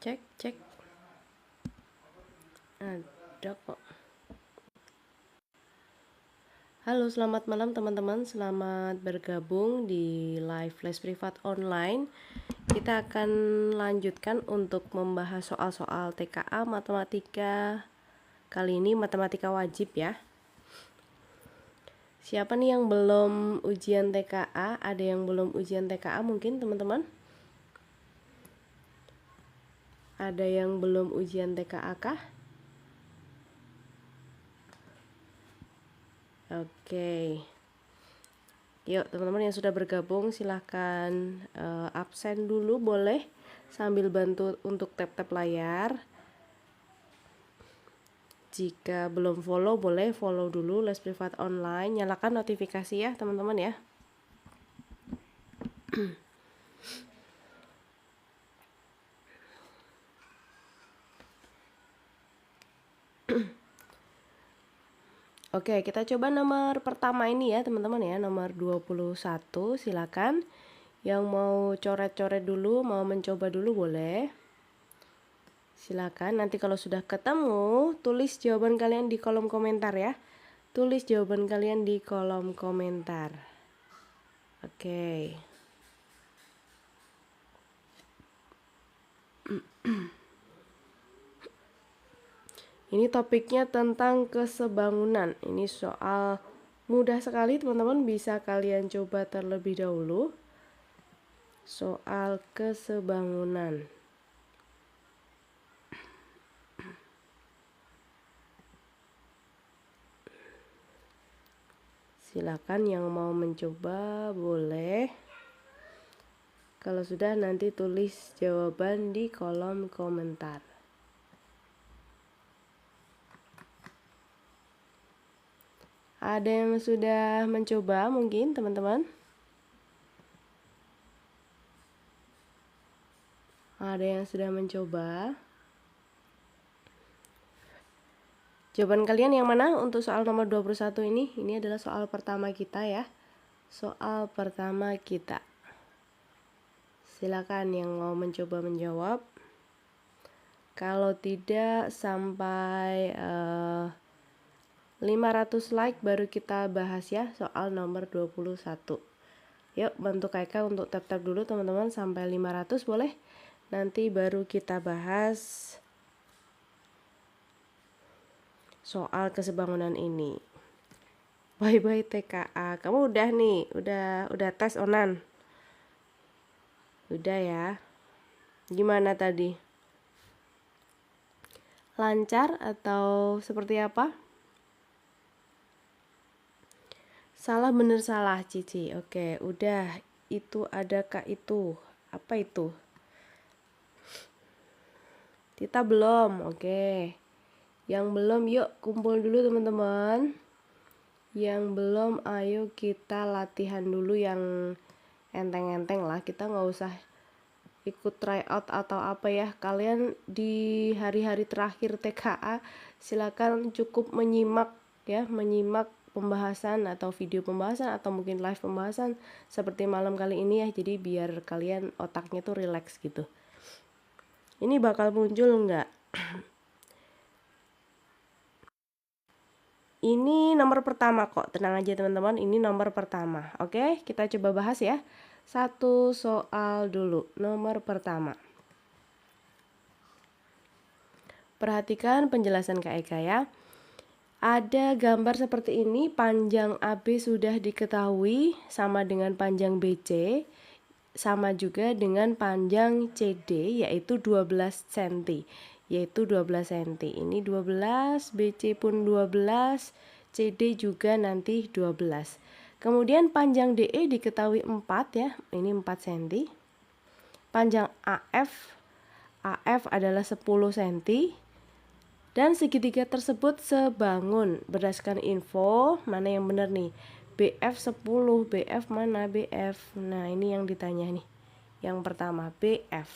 Cek. Ada kok. Halo, selamat malam teman-teman. Selamat bergabung di live les privat online. Kita akan lanjutkan untuk membahas soal-soal TKA matematika. Kali ini matematika wajib ya. Siapa nih yang belum ujian TKA? Ada yang belum ujian TKA mungkin teman-teman? Ada yang belum ujian TKA kah? Oke. Yuk teman-teman yang sudah bergabung silahkan absen dulu boleh sambil bantu untuk tap-tap layar. Jika belum follow boleh follow dulu les privat online, nyalakan notifikasi ya teman-teman ya. Oke, kita coba nomor pertama ini ya teman-teman ya, nomor 21. Silakan yang mau coret-coret dulu, mau mencoba dulu boleh. Silakan, nanti kalau sudah ketemu tulis jawaban kalian di kolom komentar ya. Tulis jawaban kalian di kolom komentar. Oke. Ini topiknya tentang kesebangunan. Ini soal mudah sekali teman-teman, bisa kalian coba terlebih dahulu. Soal kesebangunan. Silakan yang mau mencoba boleh. Kalau sudah nanti tulis jawaban di kolom komentar. Ada yang sudah mencoba mungkin teman-teman? Ada yang sudah mencoba? Jawaban kalian yang mana untuk soal nomor 21 ini? Ini adalah soal pertama kita ya. Soal pertama kita. Silakan yang mau mencoba menjawab. Kalau tidak sampai 500 like baru kita bahas ya soal nomor 21. Yuk bantu Kaika untuk tap-tap dulu teman-teman sampai 500 boleh. Nanti baru kita bahas soal kesebangunan ini. Bye-bye TKA. Kamu udah nih, udah tes onan. Udah ya. Gimana tadi? Lancar atau seperti apa? Salah bener salah Cici. Oke, udah. Itu adakah itu? Apa itu? Tita belum. Oke. Yang belum yuk kumpul dulu teman-teman. Yang belum ayo kita latihan dulu yang enteng-enteng lah. Kita nggak usah ikut tryout atau apa ya. Kalian di hari-hari terakhir TKA silakan cukup menyimak ya, menyimak pembahasan atau video pembahasan atau mungkin live pembahasan seperti malam kali ini ya. Jadi biar kalian otaknya tuh relax gitu. Ini bakal muncul enggak? Ini nomor pertama kok, tenang aja teman-teman, ini nomor pertama. Oke, kita coba bahas ya. Satu soal dulu, nomor pertama. Perhatikan penjelasan Kak Eka ya. Ada gambar seperti ini, panjang AB sudah diketahui sama dengan panjang BC, sama juga dengan panjang CD yaitu 12 cm. Yaitu 12 cm. Ini 12, BC pun 12, CD juga nanti 12. Kemudian panjang DE diketahui 4 ya, ini 4 cm. Panjang AF adalah 10 cm. Dan segitiga tersebut sebangun. Berdasarkan info, mana yang benar nih? BF 10, BF mana BF? Nah ini yang ditanya nih. Yang pertama BF.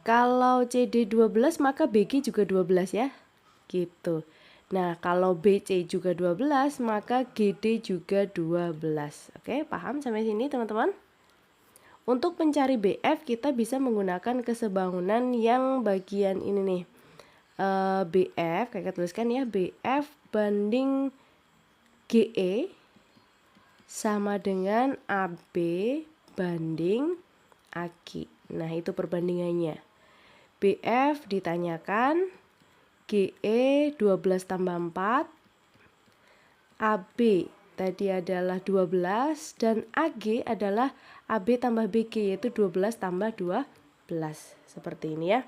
Kalau CD 12 maka BG juga 12 ya. Gitu. Nah kalau BC juga 12 maka GD juga 12. Oke, paham sampai sini teman-teman? Untuk mencari BF kita bisa menggunakan kesebangunan yang bagian ini nih. BF, kayak kita tuliskan ya, BF banding GE sama dengan AB banding AG. Nah, itu perbandingannya. BF ditanyakan, GE 12 tambah 4, AB tadi adalah 12, dan AG adalah AB tambah BG, yaitu 12 tambah 12. Seperti ini ya.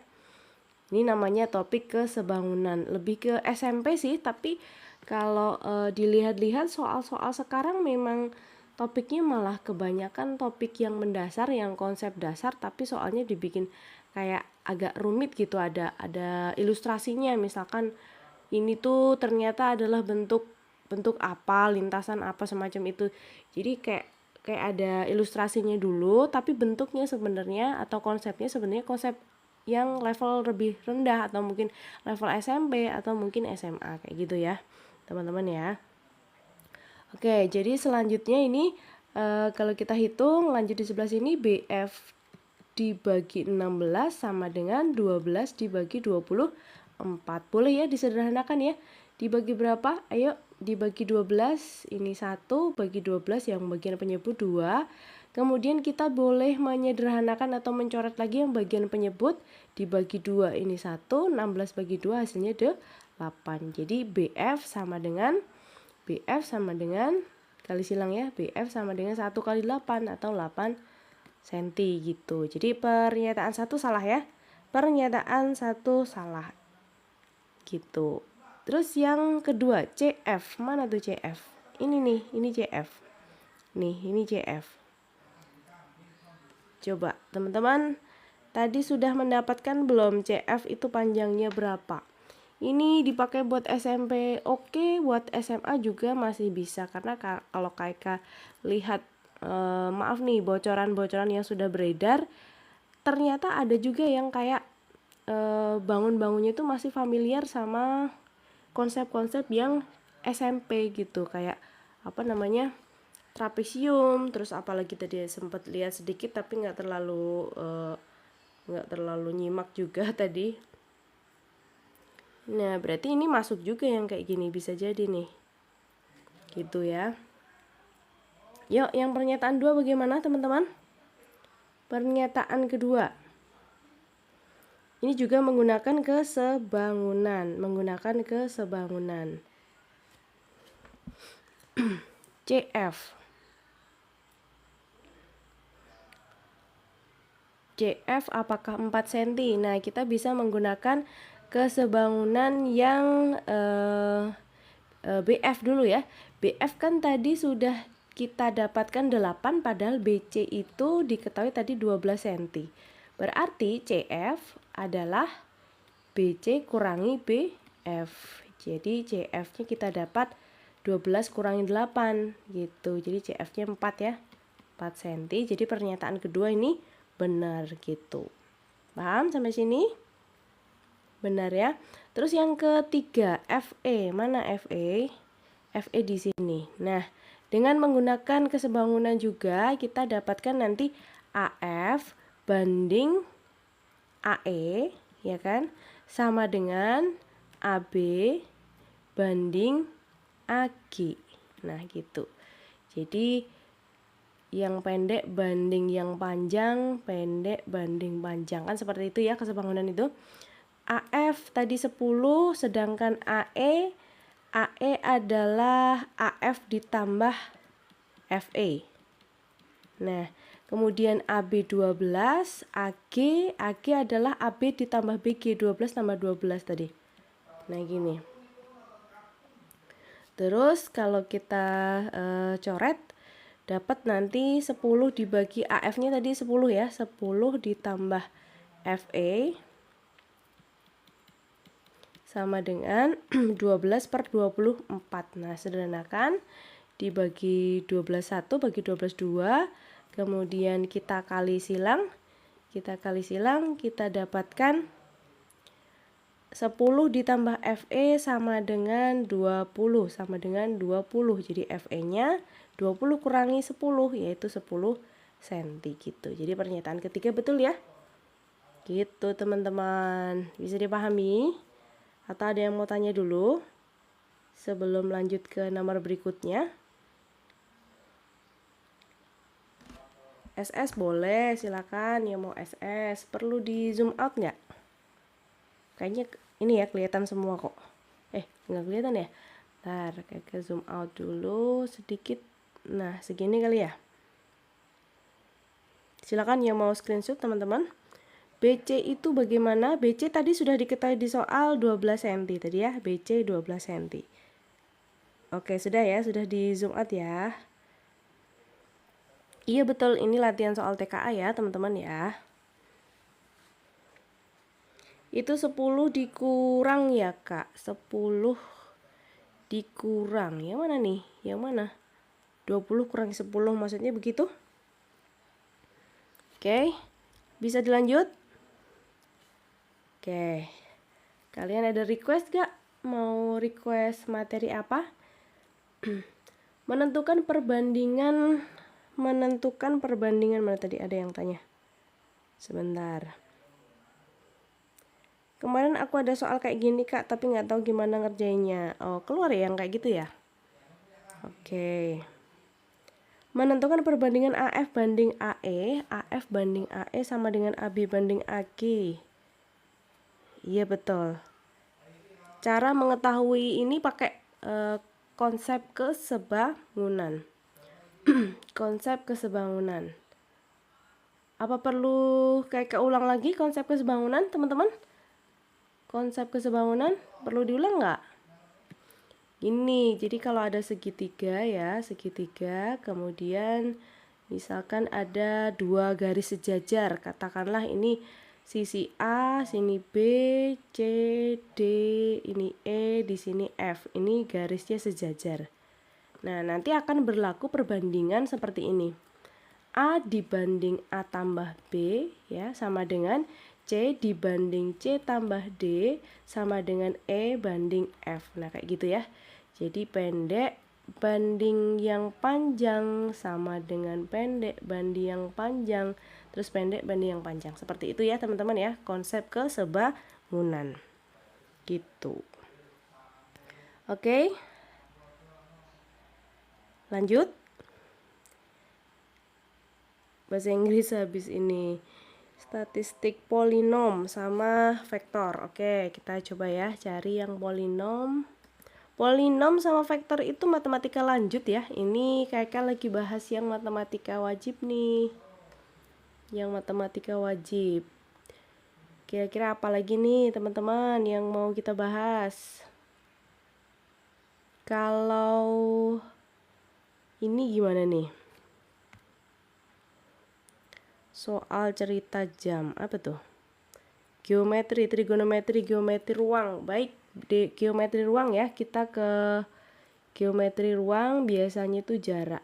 Ini namanya topik kesebangunan. Lebih ke SMP sih, tapi kalau dilihat-lihat soal-soal sekarang memang topiknya malah kebanyakan topik yang mendasar, yang konsep dasar, tapi soalnya dibikin kayak agak rumit gitu. Ada ilustrasinya, misalkan ini tuh ternyata adalah bentuk apa, lintasan apa, semacam itu. Jadi kayak ada ilustrasinya dulu, tapi bentuknya sebenarnya atau konsepnya sebenarnya konsep yang level lebih rendah, atau mungkin level SMP atau mungkin SMA, kayak gitu ya teman-teman ya. Oke, jadi selanjutnya ini kalau kita hitung lanjut di sebelah sini, BF dibagi 16 sama dengan 12 dibagi 24. Boleh ya disederhanakan ya. Dibagi berapa? Ayo dibagi 12, ini 1, bagi 12 yang bagian penyebut 2. Kemudian kita boleh menyederhanakan atau mencoret lagi yang bagian penyebut, dibagi 2 ini 1, 16 bagi 2 hasilnya 8. Jadi BF sama dengan kali silang ya, BF sama dengan 1 kali 8 atau 8 cm gitu. Jadi pernyataan 1 salah ya. Pernyataan 1 salah. Gitu. Terus yang kedua, CF. Mana tuh CF? Ini nih, ini CF. Nih, ini CF. Coba, teman-teman, tadi sudah mendapatkan belum CF itu panjangnya berapa? Ini dipakai buat SMP oke, buat SMA juga masih bisa. Karena kalau KK lihat, maaf nih, bocoran-bocoran yang sudah beredar, ternyata ada juga yang kayak bangun-bangunnya itu masih familiar sama konsep-konsep yang SMP gitu, kayak apa namanya, trapesium, terus apalagi tadi sempat lihat sedikit tapi nggak terlalu nyimak juga tadi. Nah, berarti ini masuk juga yang kayak gini, bisa jadi nih gitu ya. Yuk, yang pernyataan 2 bagaimana teman-teman? Pernyataan kedua ini juga menggunakan kesebangunan, CF. CF apakah 4 cm? Nah, kita bisa menggunakan kesebangunan yang BF dulu ya. BF kan tadi sudah kita dapatkan 8, padahal BC itu diketahui tadi 12 cm. Berarti CF adalah BC kurangi BF. Jadi CF-nya kita dapat 12 kurangi 8 gitu. Jadi CF-nya 4 ya. 4 cm. Jadi pernyataan kedua ini benar gitu. Paham sampai sini? Benar ya. Terus yang ketiga, FE. Mana FE? FE di sini. Nah, dengan menggunakan kesebangunan juga kita dapatkan nanti AF banding AE, ya kan, sama dengan AB banding AG. Nah, gitu. Jadi yang pendek banding yang panjang, pendek banding panjang, kan seperti itu ya kesebangunan itu. AF tadi 10, sedangkan AE adalah AF ditambah FE. Nah, kemudian AB 12, AG adalah AB ditambah BG, 12 tambah 12 tadi. Nah, gini. Terus kalau kita coret, dapat nanti 10 dibagi AF-nya tadi 10 ya, 10 ditambah FE sama dengan 12/24. Nah, sederhanakan, dibagi 12 1, bagi 12 2, kemudian kita kali silang, kita dapatkan 10 ditambah FE sama dengan 20, Jadi FE-nya 20 kurangi 10, yaitu 10 cm gitu. Jadi pernyataan ketiga betul ya. Gitu teman-teman. Bisa dipahami? Atau ada yang mau tanya dulu sebelum lanjut ke nomor berikutnya? SS boleh, silakan ya mau SS. Perlu di zoom out nggak? Kayaknya ini ya kelihatan semua kok. Nggak kelihatan ya? Ntar kayak ke zoom out dulu sedikit. Nah, segini kali ya. Silakan yang mau screenshot teman-teman. BC itu bagaimana? BC tadi sudah diketahui di soal 12 cm tadi ya. BC 12 cm. Oke, sudah ya, sudah di zoom out ya. Iya betul, ini latihan soal TKA ya teman-teman ya. Itu 10 dikurang ya kak. 10 dikurang, yang mana nih? Yang mana? 20 kurang 10 maksudnya begitu? Oke, bisa dilanjut? Oke, kalian ada request gak? Mau request materi apa? Menentukan perbandingan mana tadi? Ada yang tanya. Sebentar. Kemarin aku ada soal kayak gini kak, tapi nggak tahu gimana ngerjainnya. Oh, keluar ya yang kayak gitu ya? Oke. Menentukan perbandingan AF banding AE, AF banding AE sama dengan AB banding AG. Iya betul. Cara mengetahui ini pakai konsep kesebangunan. Konsep kesebangunan. Apa perlu kayak keulang lagi konsep kesebangunan teman-teman? Konsep kesebangunan perlu diulang nggak? Ini, jadi kalau ada segitiga ya, segitiga, kemudian misalkan ada dua garis sejajar, katakanlah ini sisi A, sini B, C, D, ini E, di sini F, ini garisnya sejajar. Nah, nanti akan berlaku perbandingan seperti ini. A dibanding A tambah B ya sama dengan C dibanding C tambah D sama dengan E banding F. Nah, kayak gitu ya. Jadi pendek banding yang panjang sama dengan pendek banding yang panjang, terus pendek banding yang panjang. Seperti itu ya teman-teman ya, konsep kesebangunan. Gitu. Oke. Lanjut. Bahasa Inggris habis ini. Statistik polinom sama vektor. Oke, kita coba ya cari yang polinom. Polinom sama vektor itu matematika lanjut ya. Ini kakak lagi bahas yang matematika wajib nih. Yang matematika wajib. Kira-kira apa lagi nih teman-teman yang mau kita bahas? Kalau ini gimana nih? Soal cerita jam, apa tuh? Geometri, trigonometri, geometri ruang. Baik, di geometri ruang ya, kita ke geometri ruang biasanya itu jarak.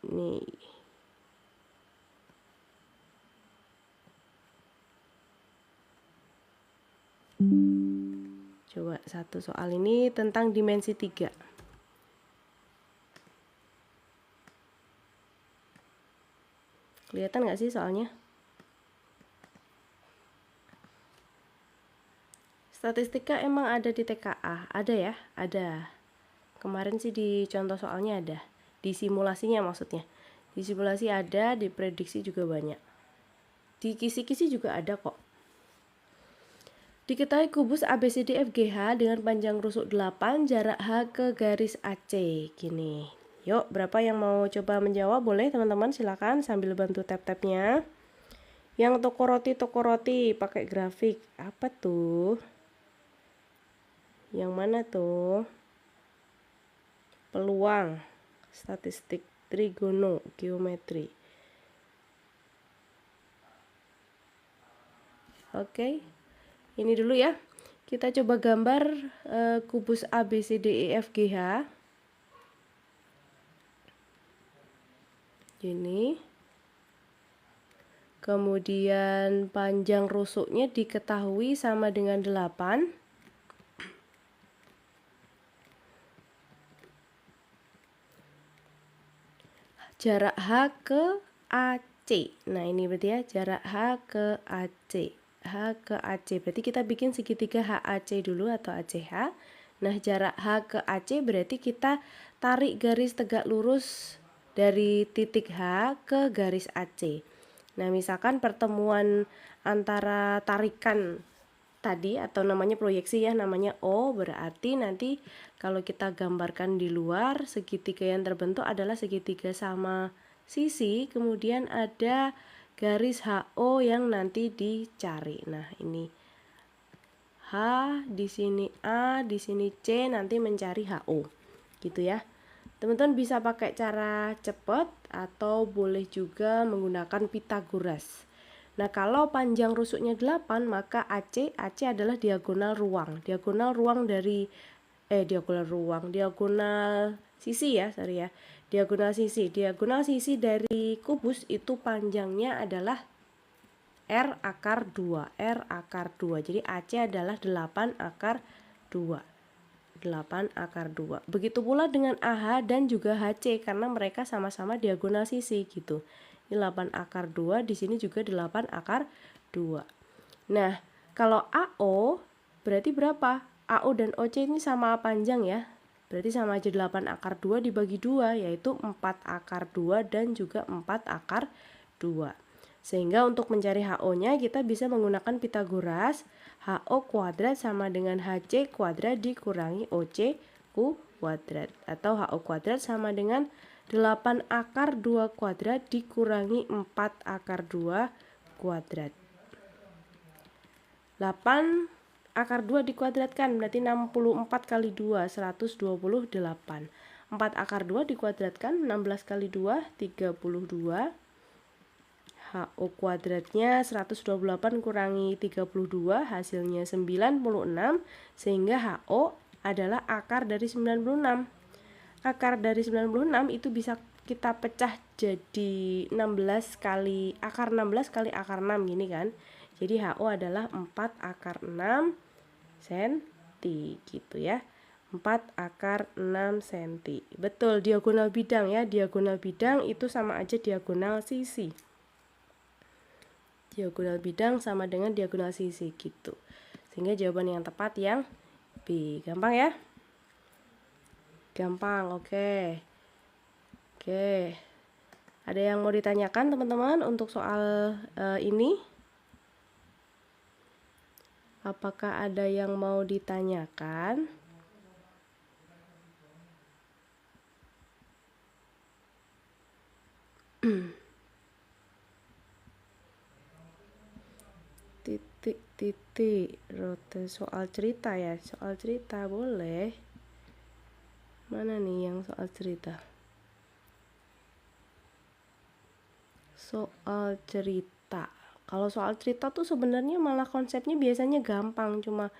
Nih. Coba satu soal ini tentang dimensi 3. Kelihatan nggak sih soalnya? Statistika emang ada di TKA, ada ya? Ada. Kemarin sih di contoh soalnya ada. Di simulasinya maksudnya. Di simulasi ada, di prediksi juga banyak. Di kisi-kisi juga ada kok. Diketahui kubus ABCDFGH dengan panjang rusuk 8, jarak H ke garis AC. Gini. Yuk, berapa yang mau coba menjawab? Boleh teman-teman, silakan sambil bantu tab-tabnya. Yang toko roti pakai grafik. Apa tuh? Yang mana tuh? Peluang, statistik, trigono, geometri. Oke. Ini dulu ya. Kita coba gambar kubus ABCDEFGH. Ini. Kemudian panjang rusuknya diketahui sama dengan 8. jarak H ke AC. Nah ini berarti ya, jarak H ke AC. H ke AC, berarti kita bikin segitiga HAC dulu atau ACH. Nah jarak H ke AC berarti kita tarik garis tegak lurus dari titik H ke garis AC. Nah misalkan pertemuan antara tarikan tadi atau namanya proyeksi ya, namanya O, berarti nanti kalau kita gambarkan di luar, segitiga yang terbentuk adalah segitiga sama sisi, kemudian ada garis HO yang nanti dicari. Nah ini H, di sini A, di sini C, nanti mencari HO gitu ya. Teman-teman bisa pakai cara cepat atau boleh juga menggunakan Pitagoras. Nah, kalau panjang rusuknya 8, maka AC adalah diagonal ruang. Diagonal sisi ya, sorry ya. Diagonal sisi dari kubus itu panjangnya adalah R akar 2. Jadi AC adalah 8 akar 2. 8 akar 2. Begitu pula dengan AH dan juga HC karena mereka sama-sama diagonal sisi gitu. Ini 8 akar 2, di sini juga 8 akar 2. Nah, kalau AO berarti berapa? AO dan OC ini sama panjang ya. Berarti sama aja 8 akar 2 dibagi 2, yaitu 4 akar 2 dan juga 4 akar 2. Sehingga untuk mencari HO-nya kita bisa menggunakan Pitagoras. HO kuadrat sama dengan HC kuadrat dikurangi OC kuadrat. Atau HO kuadrat sama dengan 8 akar 2 kuadrat dikurangi 4 akar 2 kuadrat. 8 akar 2 dikuadratkan berarti 64 kali 2, 128. 4 akar 2 dikuadratkan, 16 kali 2, 32. HO kuadratnya 128 kurangi 32 hasilnya 96, sehingga HO adalah akar dari 96. Akar dari 96 itu bisa kita pecah jadi 16 kali akar 16 kali akar 6 gini kan. Jadi HO adalah 4 akar 6 cm gitu ya. 4 akar 6 cm. Betul, diagonal bidang ya. Diagonal bidang itu sama aja diagonal sisi. Diagonal bidang sama dengan diagonal sisi gitu. Sehingga jawaban yang tepat yang B. Gampang ya? Gampang, oke. Oke. Ada yang mau ditanyakan teman-teman untuk soal ini? Apakah ada yang mau ditanyakan? titik rote soal cerita ya, soal cerita boleh. Mana nih yang soal cerita? Soal cerita, kalau soal cerita tuh sebenarnya malah konsepnya biasanya gampang, cuma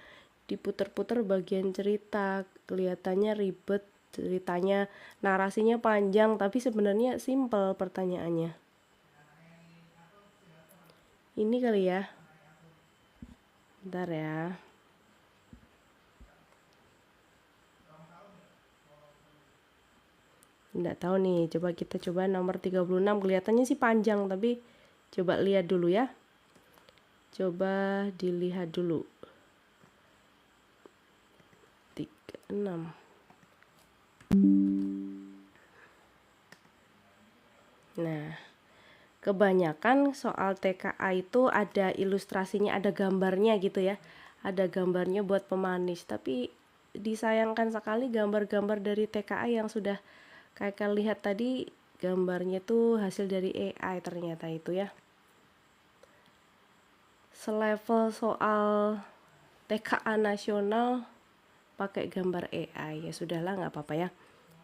diputer-puter bagian cerita, kelihatannya ribet ceritanya, narasinya panjang, tapi sebenarnya simple pertanyaannya. Ini kali ya. Bentar ya. Nggak tahu nih, kita coba nomor 36, kelihatannya sih panjang, tapi coba lihat dulu ya. Coba dilihat dulu. 36. Nah, kebanyakan soal TKA itu ada ilustrasinya, ada gambarnya gitu ya. Ada gambarnya buat pemanis, tapi disayangkan sekali gambar-gambar dari TKA yang sudah kakak lihat tadi, gambarnya tuh hasil dari AI ternyata itu ya. Selevel soal TKA nasional pakai gambar AI, ya sudahlah nggak apa-apa ya.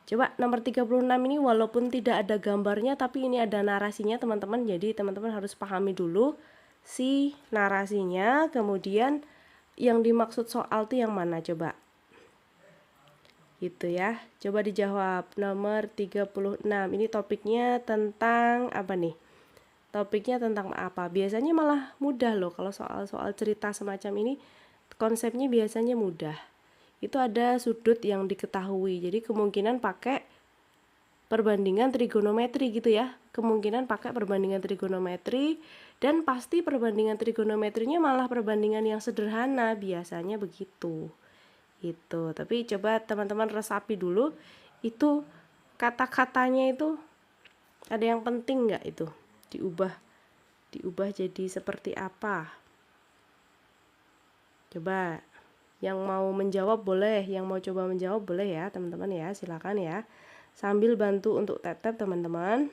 Coba nomor 36 ini walaupun tidak ada gambarnya, tapi ini ada narasinya teman-teman. Jadi teman-teman harus pahami dulu si narasinya, kemudian yang dimaksud soal itu yang mana coba. Gitu ya. Coba dijawab. Nomor 36. Ini topiknya tentang apa nih? Topiknya tentang apa? Biasanya malah mudah loh kalau soal-soal cerita semacam ini, konsepnya biasanya mudah. Itu ada sudut yang diketahui. Jadi kemungkinan pakai perbandingan trigonometri gitu ya. Kemungkinan pakai perbandingan trigonometri, dan pasti perbandingan trigonometrinya malah perbandingan yang sederhana, biasanya begitu. Itu. Tapi coba teman-teman resapi dulu, itu kata-katanya itu ada yang penting nggak itu? Diubah jadi seperti apa? Coba yang mau menjawab boleh, yang mau coba menjawab boleh ya teman-teman ya, silakan ya. Sambil bantu untuk tap-tap teman-teman,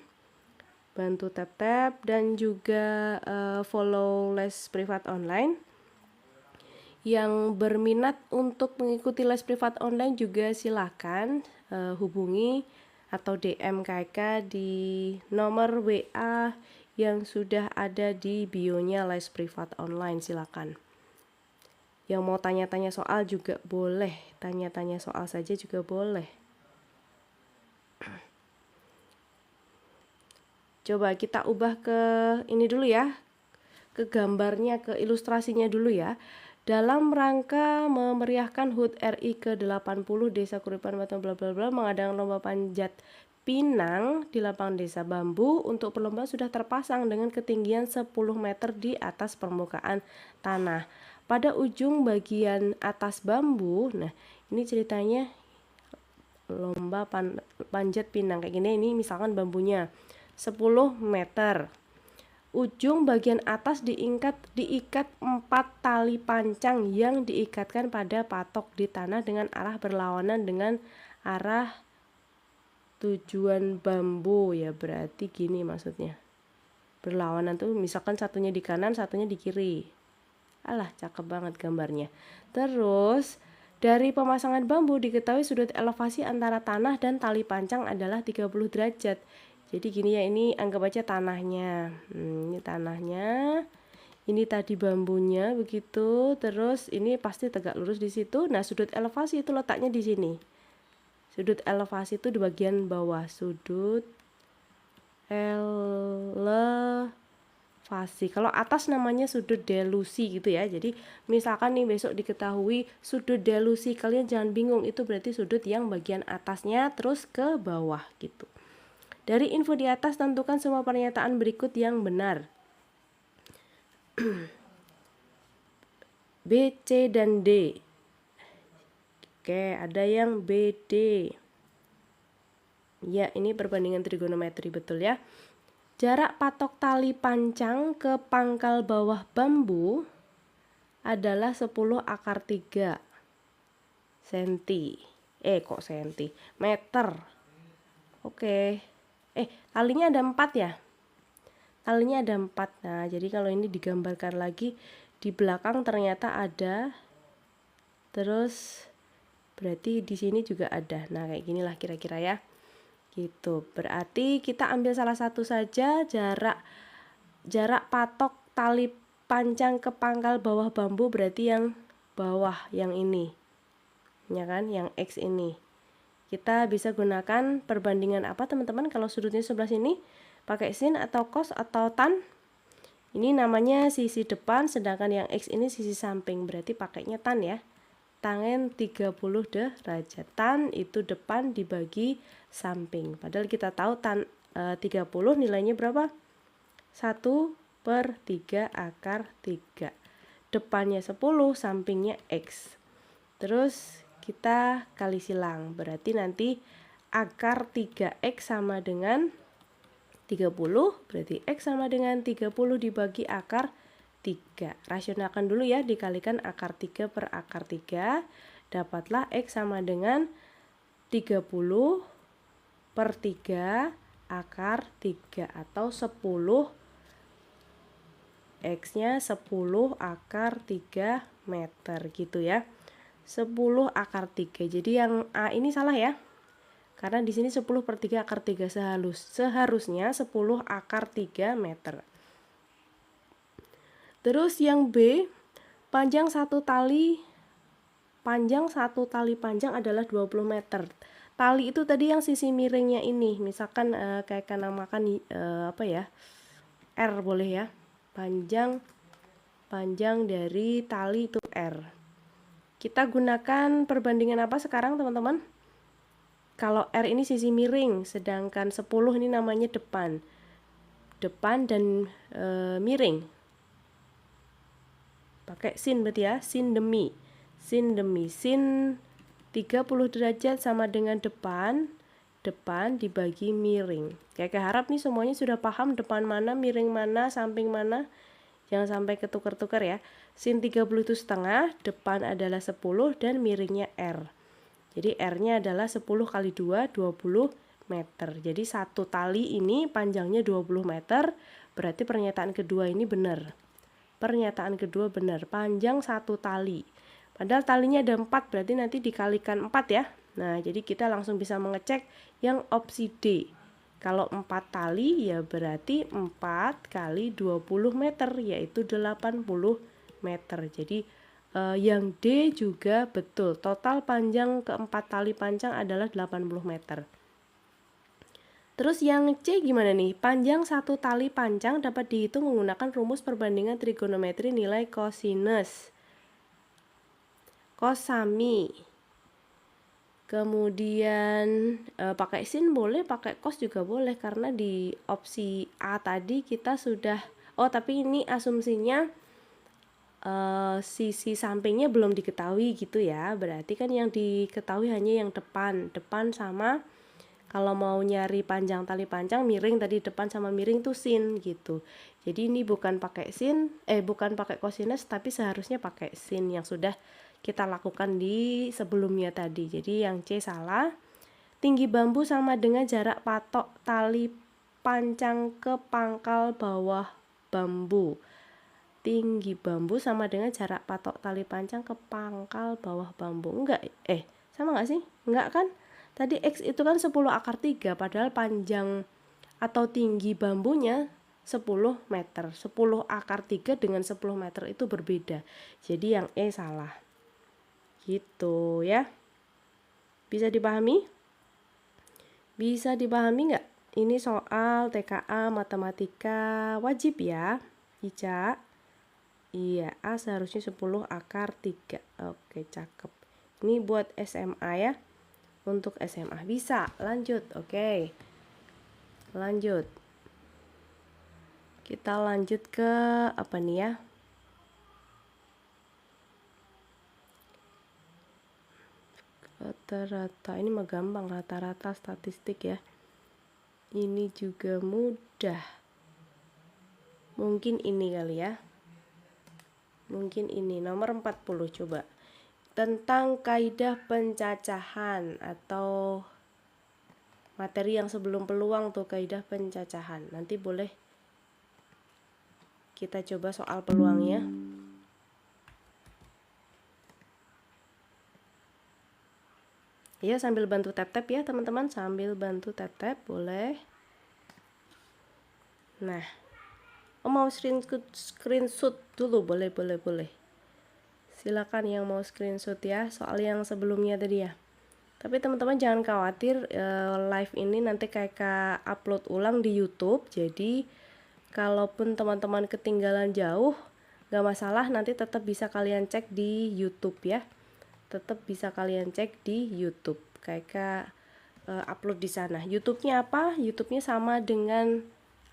bantu tap-tap dan juga follow les privat online. Yang berminat untuk mengikuti les privat online juga silakan hubungi atau DM KK di nomor WA yang sudah ada di bio-nya les privat online, silakan. Yang mau tanya-tanya soal juga boleh, tanya-tanya soal saja juga boleh. Coba kita ubah ke ini dulu ya, ke gambarnya, ke ilustrasinya dulu ya. Dalam rangka memeriahkan HUT RI ke-80 Desa Kuripan Batang bla bla bla mengadakan lomba panjat pinang di lapangan Desa Bambu. Untuk perlombaan sudah terpasang dengan ketinggian 10 meter di atas permukaan tanah. Pada ujung bagian atas bambu, nah ini ceritanya lomba panjat pinang kayak gini. Ini misalkan bambunya 10 meter. Ujung bagian atas diikat 4 tali pancang yang diikatkan pada patok di tanah dengan arah berlawanan dengan arah tujuan bambu ya, berarti gini maksudnya. Berlawanan tuh misalkan satunya di kanan, satunya di kiri. Alah, cakep banget gambarnya. Terus dari pemasangan bambu diketahui sudut elevasi antara tanah dan tali pancang adalah 30 derajat. Jadi gini ya, ini anggap aja tanahnya. Ini tanahnya. Ini tadi bambunya begitu. Terus ini pasti tegak lurus di situ. Nah, sudut elevasi itu letaknya di sini. Sudut elevasi itu di bagian bawah. Sudut elevasi. Kalau atas namanya sudut delusi gitu ya. Jadi misalkan nih besok diketahui sudut delusi, kalian jangan bingung, itu berarti sudut yang bagian atasnya terus ke bawah gitu. Dari info di atas tentukan semua pernyataan berikut yang benar. B, C, dan D. Oke, ada yang B, D. Ya, ini perbandingan trigonometri betul ya. Jarak patok tali pancang ke pangkal bawah bambu adalah 10 akar 3 senti. Kok senti? Meter. Oke. Talinya ada 4 ya? Talinya ada 4. Nah, jadi kalau ini digambarkan lagi, di belakang ternyata ada. Terus berarti di sini juga ada. Nah, kayak ginilah kira-kira ya. Gitu. Berarti kita ambil salah satu saja, jarak patok tali pancang ke pangkal bawah bambu, berarti yang bawah, yang ini. Ya kan, yang X ini. Kita bisa gunakan perbandingan apa teman-teman kalau sudutnya sebelah sini? Pakai sin atau cos atau tan? Ini namanya sisi depan, sedangkan yang X ini sisi samping, berarti pakainya tan ya. Tangen 30 derajat. Tan itu depan dibagi samping. Padahal kita tahu tan 30 nilainya berapa? 1/3 akar 3. Depannya 10, sampingnya X. Terus kita kali silang. Berarti nanti akar 3X sama dengan 30. Berarti X sama dengan 30 dibagi akar 3. Rasionalkan dulu ya, dikalikan akar 3 per akar 3. Dapatlah X sama dengan 30 per 3 akar 3 atau 10. X-nya 10 akar 3 meter gitu ya. 10 akar 3. Jadi yang A ini salah ya. Karena di sini 10 per 3 akar 3 seharusnya 10 akar 3 meter. Terus yang B, panjang satu tali panjang adalah 20 meter. Tali itu tadi yang sisi miringnya ini, misalkan kayak namakan apa ya, R boleh ya. Panjang dari tali itu R. Kita gunakan perbandingan apa sekarang teman-teman? kalau R ini sisi miring, sedangkan 10 ini namanya depan. Depan dan miring. Pakai sin berarti ya, sin demi. Sin demi. Sin 30 derajat sama dengan depan. Depan dibagi miring. Kayak harap nih semuanya sudah paham depan mana, miring mana, samping mana. Jangan sampai ketukar-tukar ya. Sin 30 itu setengah, depan adalah 10 dan miringnya R. Jadi R-nya adalah 10 kali 2, 20 meter. Jadi satu tali ini panjangnya 20 meter, berarti pernyataan kedua ini benar. Pernyataan kedua benar, panjang satu tali. Padahal talinya ada 4, berarti nanti dikalikan 4 ya. Nah, jadi kita langsung bisa mengecek yang opsi D. Kalau 4 tali ya berarti 4 kali 20 meter, yaitu 80 meter. Jadi yang D juga betul. Total panjang keempat tali panjang adalah 80 meter. Terus yang C gimana nih? Panjang satu tali panjang dapat dihitung menggunakan rumus perbandingan trigonometri nilai kosinus, kosami. Kemudian pakai sin boleh, pakai cos juga boleh, karena di opsi A tadi kita sudah, tapi ini asumsinya sisi sampingnya belum diketahui gitu ya. Berarti kan yang diketahui hanya yang depan sama, kalau mau nyari panjang tali panjang miring tadi, depan sama miring tuh sin gitu. Jadi ini bukan pakai sin, bukan pakai kosinus, tapi seharusnya pakai sin yang sudah kita lakukan di sebelumnya tadi. Jadi yang C salah. Tinggi bambu sama dengan jarak patok tali panjang ke pangkal bawah bambu. Tinggi bambu sama dengan jarak patok tali panjang ke pangkal bawah bambu. Enggak, sama enggak sih? Enggak kan? Tadi X itu kan 10 akar 3, padahal panjang atau tinggi bambunya 10 meter. 10 akar 3 dengan 10 meter itu berbeda. Jadi yang E salah. Gitu ya. Bisa dipahami? Bisa dipahami enggak? Ini soal TKA matematika wajib ya, Ica. Iya, A seharusnya 10 akar 3. Oke, cakep. Ini buat SMA ya. Untuk SMA bisa, lanjut. Oke. Lanjut. Kita lanjut ke apa nih ya? Rata-rata, ini mah gampang, rata-rata statistik ya. Ini juga mudah. Mungkin ini kali ya. Mungkin ini nomor 40 coba. Tentang kaidah pencacahan atau materi yang sebelum peluang tuh, kaidah pencacahan. Nanti boleh kita coba soal peluangnya. Ya, sambil bantu tap-tap ya teman-teman, sambil bantu tap-tap boleh. Nah, mau screenshot dulu, boleh. Silakan yang mau screenshot ya, soal yang sebelumnya tadi ya. Tapi teman-teman jangan khawatir, live ini nanti kayak upload ulang di YouTube. Jadi kalaupun teman-teman ketinggalan jauh, gak masalah, nanti tetap bisa kalian cek di YouTube ya. Tetap bisa kalian cek di YouTube. Kayak upload di sana. YouTube-nya apa? YouTube-nya sama dengan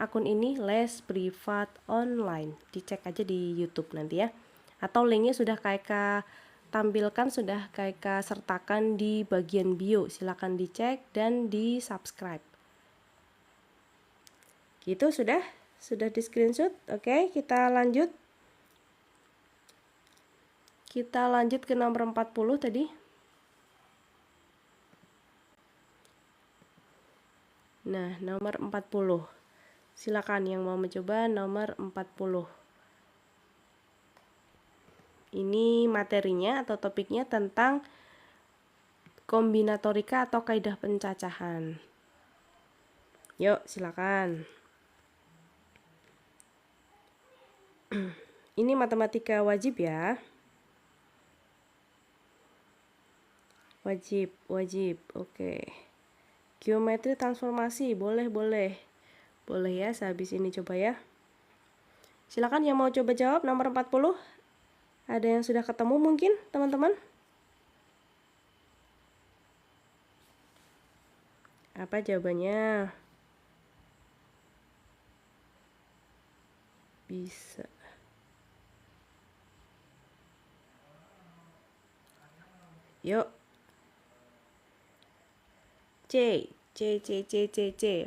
akun ini, Les Privat Online. Dicek aja di YouTube nanti ya. Atau linknya sudah kayak tampilkan, sudah kayak sertakan di bagian bio. Silakan dicek dan di subscribe. Gitu sudah di screenshot. Oke, kita lanjut. Kita lanjut ke nomor 40 tadi. Nah, nomor 40. Silakan yang mau mencoba nomor 40. Ini materinya atau topiknya tentang kombinatorika atau kaidah pencacahan. Yuk, silakan. Ini matematika wajib ya. Wajib. Oke. Geometri transformasi, boleh ya, sehabis ini coba ya. Silakan yang mau coba jawab nomor 40. Ada yang sudah ketemu mungkin, teman-teman? Apa jawabannya? Bisa. Yuk. C.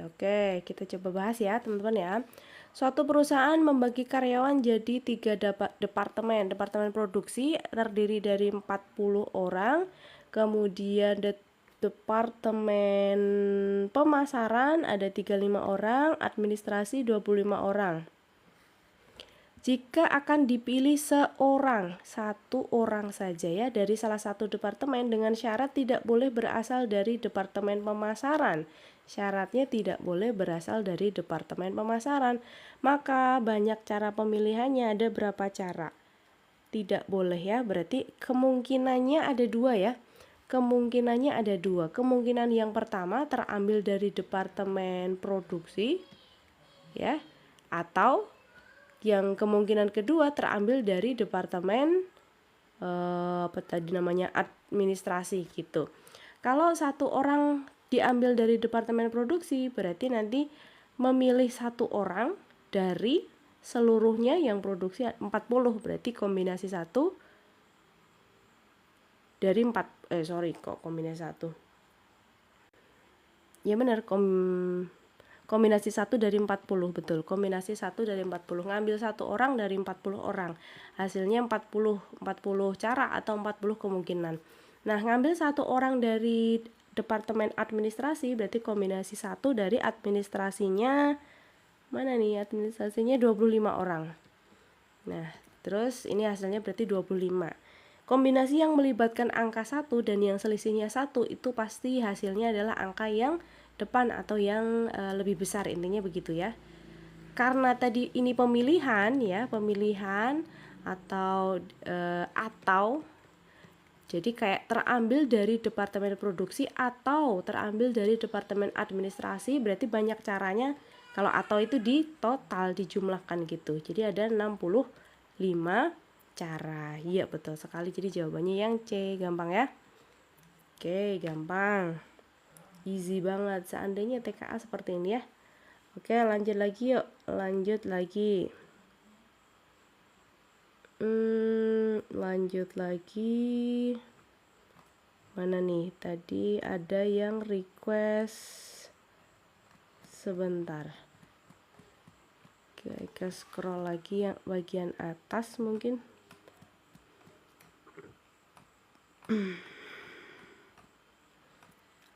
Oke, kita coba bahas ya teman-teman ya. Suatu perusahaan membagi karyawan jadi 3 departemen. Departemen produksi terdiri dari 40 orang. Kemudian departemen pemasaran ada 35 orang. Administrasi 25 orang. Jika akan dipilih satu orang saja ya dari salah satu departemen dengan syarat tidak boleh berasal dari departemen pemasaran. Syaratnya tidak boleh berasal dari departemen pemasaran. Maka banyak cara pemilihannya, ada berapa cara? Tidak boleh ya, berarti kemungkinannya ada dua ya. Kemungkinannya ada dua. Kemungkinan yang pertama terambil dari departemen produksi ya, atau yang kemungkinan kedua terambil dari departemen apa tadi namanya administrasi gitu. Kalau satu orang diambil dari departemen produksi, berarti nanti memilih satu orang dari seluruhnya yang produksi 40, berarti kombinasi satu dari 4 kombinasi satu. Ya benar, kombinasi 1 dari 40, betul. Kombinasi 1 dari 40. Ngambil satu orang dari 40 orang. Hasilnya 40 cara atau 40 kemungkinan. Nah, ngambil satu orang dari departemen administrasi berarti kombinasi 1 dari administrasinya. Mana nih administrasinya? 25 orang. Nah, terus ini hasilnya berarti 25. Kombinasi yang melibatkan angka 1 dan yang selisihnya 1 itu pasti hasilnya adalah angka yang depan atau yang lebih besar, intinya begitu ya. Karena tadi ini pemilihan ya, pemilihan atau jadi kayak terambil dari departemen produksi atau terambil dari departemen administrasi, berarti banyak caranya. Kalau atau itu di total dijumlahkan gitu. Jadi ada 65 cara. Iya betul sekali. Jadi jawabannya yang C, gampang ya. Oke, gampang. Easy banget, seandainya TKA seperti ini ya. Oke, lanjut lagi yuk. Lanjut lagi. Lanjut lagi. Mana nih? Tadi ada yang request. Sebentar. Oke, kita scroll lagi yang bagian atas mungkin.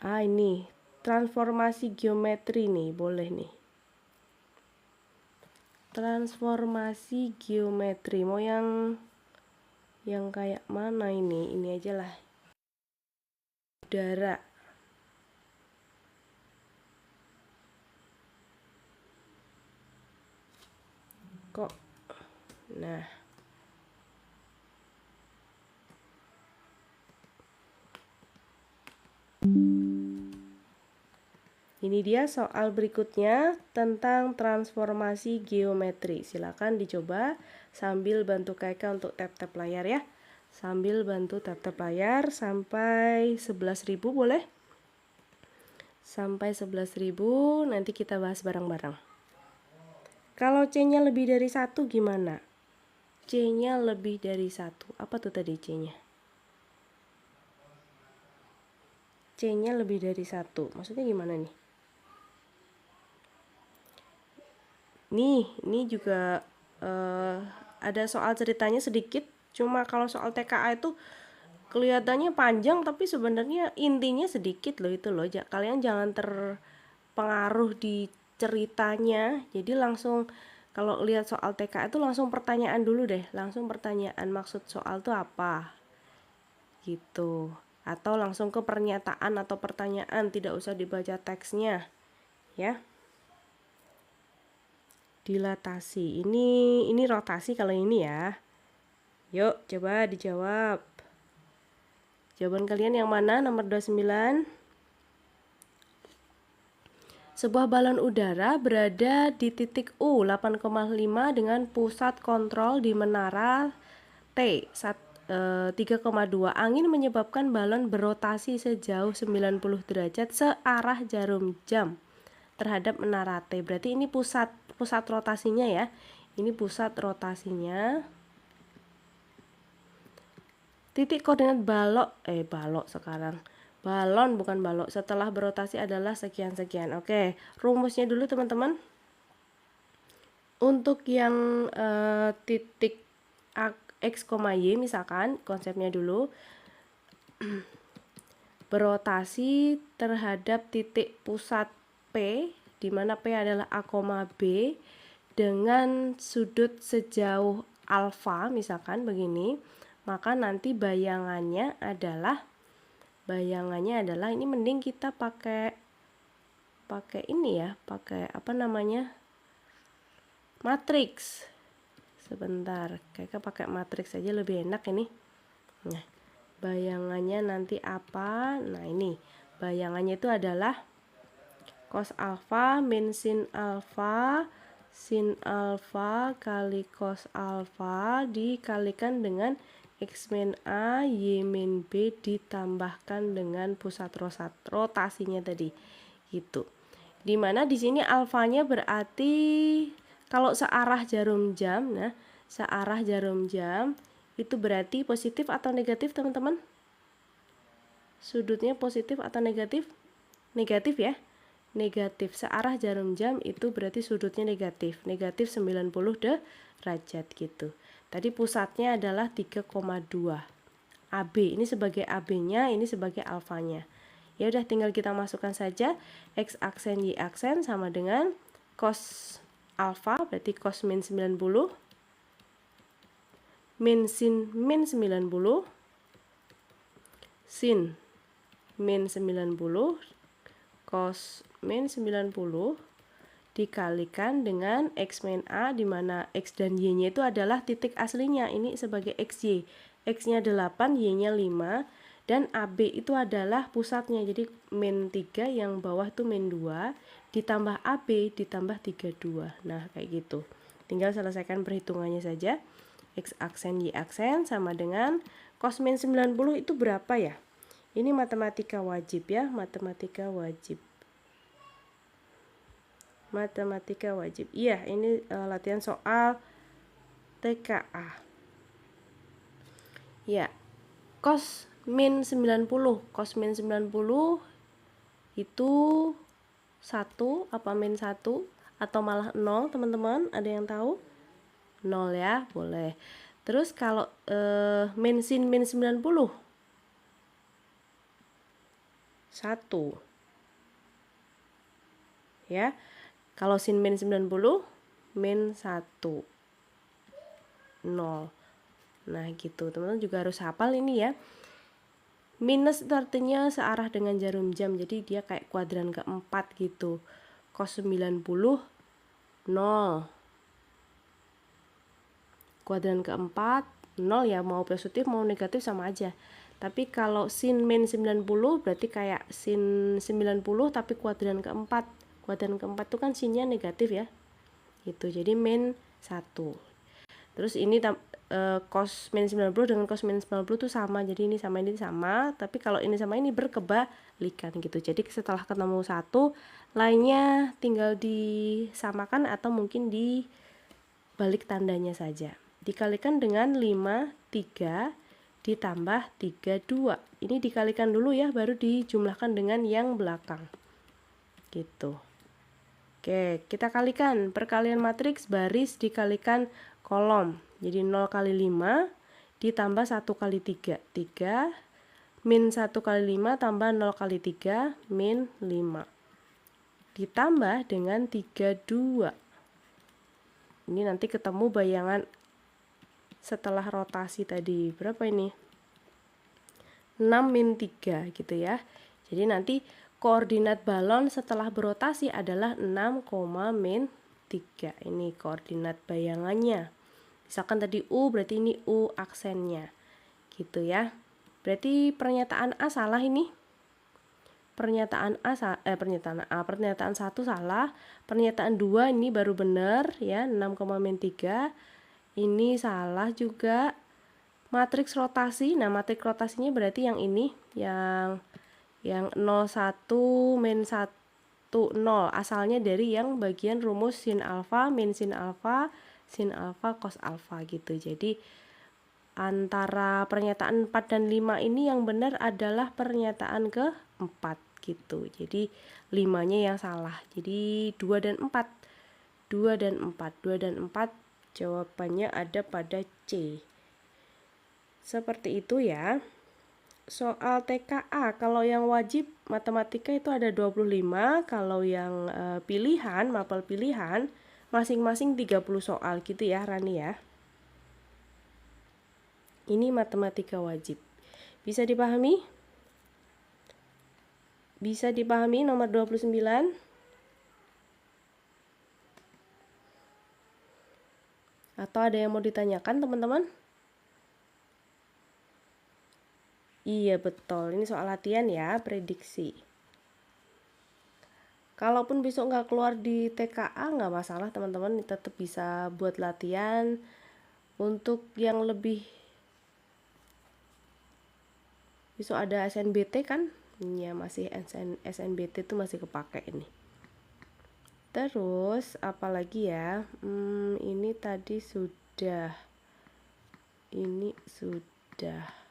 Ini transformasi geometri nih, boleh nih. Transformasi geometri, mau yang kayak mana ini? Ini aja lah. Udara. Kok? Nah. Ini dia soal berikutnya tentang transformasi geometri. Silakan dicoba sambil bantu Kaika untuk tap-tap layar ya. Sambil bantu tap-tap layar sampai 11.000 boleh? Sampai 11.000 nanti kita bahas bareng-bareng. Kalau C-nya lebih dari 1 gimana? C-nya lebih dari 1. Apa tuh tadi C-nya? C-nya lebih dari 1. Maksudnya gimana nih? Ini juga ada soal ceritanya sedikit. Cuma kalau soal TKA itu kelihatannya panjang tapi sebenarnya intinya sedikit loh itu loh. Kalian jangan terpengaruh di ceritanya. Jadi langsung kalau lihat soal TKA itu langsung pertanyaan dulu deh. Langsung pertanyaan maksud soal itu apa. Gitu. Atau langsung ke pernyataan atau pertanyaan, tidak usah dibaca teksnya. Ya. Dilatasi. Ini rotasi kalau ini ya. Yuk, coba dijawab. Jawaban kalian yang mana? Nomor 29. Sebuah balon udara berada di titik U 8,5 dengan pusat kontrol di menara T 3,2. Angin menyebabkan balon berotasi sejauh 90 derajat searah jarum jam terhadap menara T. Berarti ini pusat rotasinya ya. Ini pusat rotasinya. Titik koordinat balon bukan balok setelah berotasi adalah sekian-sekian. Oke, rumusnya dulu teman-teman. Untuk yang titik X, Y misalkan, konsepnya dulu berotasi terhadap titik pusat P, di mana P adalah A, B, dengan sudut sejauh alfa misalkan begini, maka nanti bayangannya adalah ini mending kita pakai ini ya, pakai apa namanya, matriks. Sebentar, kayaknya pakai matriks aja lebih enak ini. Nah, bayangannya nanti apa? Nah, ini bayangannya itu adalah cos alfa min sin alfa kali cos alfa dikalikan dengan X min A Y min B ditambahkan dengan pusat rotasinya tadi gitu. Dimana di sini alfanya berarti kalau searah jarum jam. Nah, searah jarum jam itu berarti positif atau negatif teman-teman? Sudutnya positif atau negatif? Negatif ya. Negatif. Searah jarum jam itu berarti sudutnya negatif. Negatif 90 derajat gitu. Tadi pusatnya adalah 3,2 AB. Ini sebagai AB-nya, ini sebagai alfanya. Ya udah, tinggal kita masukkan saja X aksen Y aksen sama dengan cos alfa, berarti cos min 90 min sin min 90 sin min 90 cos min 90 dikalikan dengan X min A, di mana X dan Y-nya itu adalah titik aslinya. Ini sebagai XY. X-nya 8, Y-nya 5. Dan AB itu adalah pusatnya. Jadi min 3, yang bawah itu min 2. Ditambah AB ditambah 32. Nah, kayak gitu. Tinggal selesaikan perhitungannya saja. X aksen Y aksen sama dengan cos min 90 itu berapa ya? Ini matematika wajib ya, matematika wajib. Matematika wajib. Iya, ini latihan soal TKA. Ya. Cos min 90. Cos min 90 itu 1 apa min 1 atau malah 0 teman-teman, ada yang tahu? 0 ya, boleh. Terus kalau min sin min 90 1 ya. Kalau sin min 90 min 1 0. Nah gitu, teman-teman juga harus hafal ini ya. Minus itu artinya searah dengan jarum jam, jadi dia kayak kuadran keempat gitu. Cos 90 0. Kuadran keempat 0 ya, mau positif mau negatif sama aja. Tapi kalau sin min 90 berarti kayak sin 90 tapi kuadran keempat. Kuadran keempat itu kan sinnya negatif ya. Gitu. Jadi min 1. Terus ini cos min 90 dengan cos min 90 itu sama. Jadi ini sama, tapi kalau ini sama ini berkebalikan gitu. Jadi setelah ketemu satu, lainnya tinggal disamakan atau mungkin dibalik tandanya saja. Dikalikan dengan 5, 3 ditambah 3, 2. Ini dikalikan dulu ya, baru dijumlahkan dengan yang belakang. Gitu. Oke, kita kalikan. Perkalian matriks baris dikalikan kolom. Jadi 0 kali 5 ditambah 1 kali 3. 3 min 1 kali 5 tambah 0 kali 3 min 5. Ditambah dengan 32. Ini nanti ketemu bayangan setelah rotasi tadi. Berapa ini? 6 min 3 gitu ya. Jadi nanti koordinat balon setelah berotasi adalah 6, min 3. Ini koordinat bayangannya. Misalkan tadi U, berarti ini U aksennya. Gitu ya. Berarti pernyataan A salah ini. Pernyataan pernyataan 1 salah. Pernyataan 2 ini baru benar ya, 6, min 3. Ini salah juga. Matriks rotasi, nah matriks rotasinya berarti yang ini, yang 01 min 1 0, asalnya dari yang bagian rumus sin alfa min sin alfa cos alfa gitu. Jadi antara pernyataan 4 dan 5 ini yang benar adalah pernyataan ke-4 gitu. Jadi 5-nya yang salah. Jadi 2 dan 4. 2 dan 4. 2 dan 4 jawabannya ada pada C. Seperti itu ya. Soal TKA, kalau yang wajib matematika itu ada 25, kalau yang pilihan, mapel pilihan, masing-masing 30 soal gitu ya Rani ya. Ini matematika wajib. Bisa dipahami? Bisa dipahami nomor 29? Atau ada yang mau ditanyakan teman-teman? Iya betul, ini soal latihan ya, prediksi. Kalaupun besok nggak keluar di TKA nggak masalah teman-teman, tetap bisa buat latihan. Untuk yang lebih, besok ada SNBT kan? Ya masih SNBT itu masih kepake ini. Terus apalagi ya? Ini tadi sudah. Ini sudah.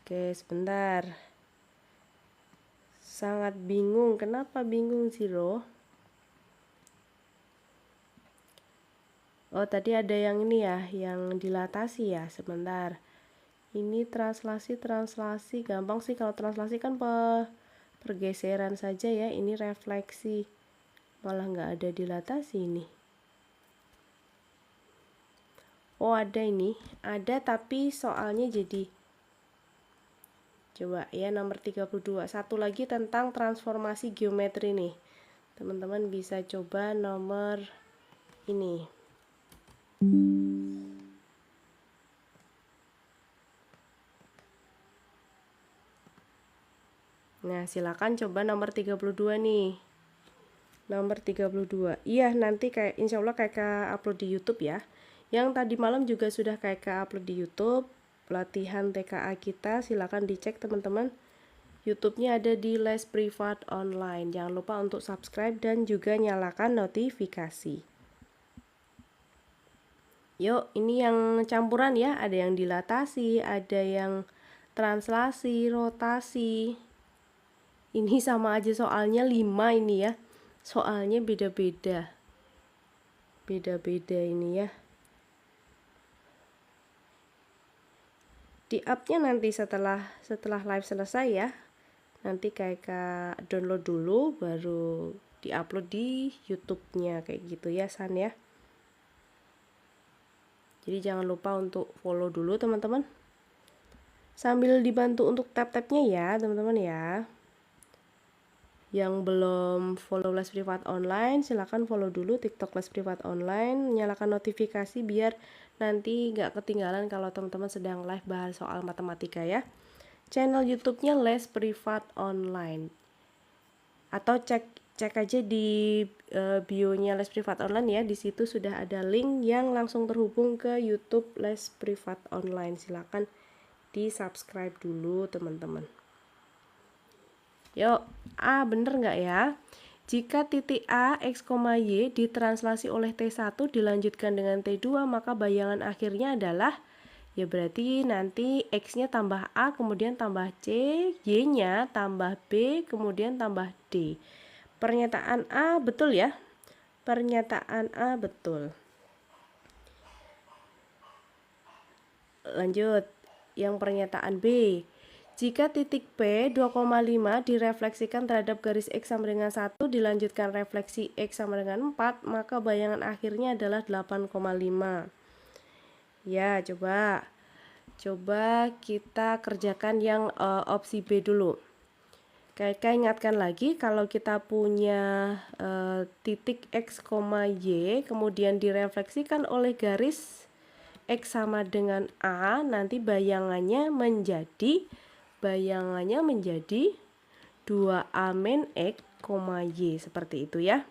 Oke, sebentar. Sangat bingung. Kenapa bingung, Ziro? Oh, tadi ada yang ini ya, yang dilatasi ya. Sebentar. Ini translasi gampang sih. Kalau translasi kan pergeseran saja ya. Ini refleksi. Malah nggak ada dilatasi ini. Oh, ada ini. Ada tapi soalnya jadi, coba ya nomor 32. Satu lagi tentang transformasi geometri nih. Teman-teman bisa coba nomor ini. Nah, silakan coba nomor 32 nih. Nomor 32. Iya, nanti kayak insya Allah kayak upload di YouTube ya. Yang tadi malam juga sudah kayak upload di YouTube. Latihan TKA kita silakan dicek teman-teman. YouTube-nya ada di Les Privat Online. Jangan lupa untuk subscribe dan juga nyalakan notifikasi. Yuk, ini yang campuran ya. Ada yang dilatasi, ada yang translasi, rotasi. Ini sama aja soalnya 5 ini ya. Soalnya beda-beda. Beda-beda ini ya. Di up-nya nanti setelah live selesai ya. Nanti kayak download dulu baru di-upload di YouTube-nya kayak gitu ya San ya. Jadi jangan lupa untuk follow dulu teman-teman. Sambil dibantu untuk tab-tabnya ya teman-teman ya. Yang belum follow Les Privat Online silahkan follow dulu TikTok Les Privat Online. Nyalakan notifikasi biar nanti nggak ketinggalan kalau teman-teman sedang live bahas soal matematika ya. Channel YouTube-nya Les Privat Online. Atau cek aja di bio-nya Les Privat Online ya. Di situ sudah ada link yang langsung terhubung ke YouTube Les Privat Online. Silakan di-subscribe dulu teman-teman. Yuk, A bener nggak ya? Jika titik A, X, Y ditranslasi oleh T1 dilanjutkan dengan T2, maka bayangan akhirnya adalah, ya berarti nanti X-nya tambah A, kemudian tambah C, Y-nya tambah B, kemudian tambah D. Pernyataan A betul ya? Pernyataan A betul. Lanjut, yang pernyataan B. Jika titik P 2,5 direfleksikan terhadap garis X sama dengan 1, dilanjutkan refleksi X sama dengan 4, maka bayangan akhirnya adalah 8,5. Ya, coba kita kerjakan yang opsi B dulu. Kayak ingatkan lagi, kalau kita punya titik X, Y, kemudian direfleksikan oleh garis X sama dengan A, nanti bayangannya menjadi 2A min X, Y, seperti itu ya.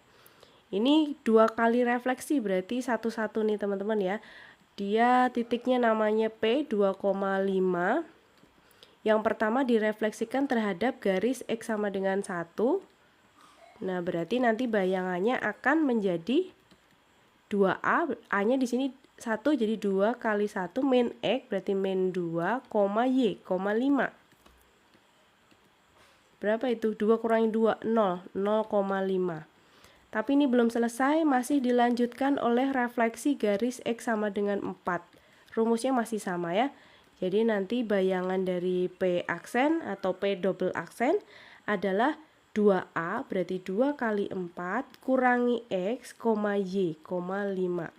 Ini 2 kali refleksi berarti 1-1 nih teman-teman ya. Dia titiknya namanya P 2,5. Yang pertama direfleksikan terhadap garis X sama dengan 1. Nah, berarti nanti bayangannya akan menjadi 2A, A-nya di sini 1 jadi 2 kali 1 min X, berarti min 2, Y, 5. Berapa itu? 2 kurangi 2, 0, 0,5. Tapi ini belum selesai, masih dilanjutkan oleh refleksi garis X sama dengan 4. Rumusnya masih sama ya. Jadi nanti bayangan dari P aksen atau P double aksen adalah 2A, berarti 2 kali 4 kurangi X, Y, 5.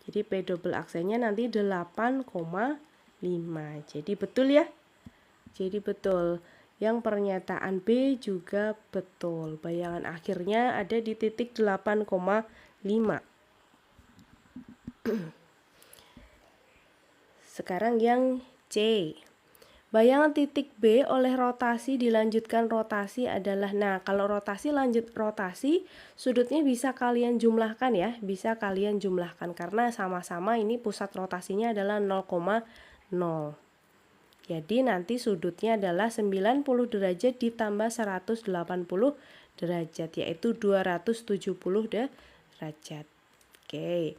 Jadi P double aksennya nanti 8,5. Jadi betul ya? Jadi betul. Yang pernyataan B juga betul. Bayangan akhirnya ada di titik 8,5. Sekarang yang C. Bayangan titik B oleh rotasi dilanjutkan rotasi adalah, nah kalau rotasi lanjut rotasi, sudutnya bisa kalian jumlahkan ya, bisa kalian jumlahkan karena sama-sama ini pusat rotasinya adalah 0,0. Jadi nanti sudutnya adalah 90 derajat ditambah 180 derajat, yaitu 270 derajat. Oke.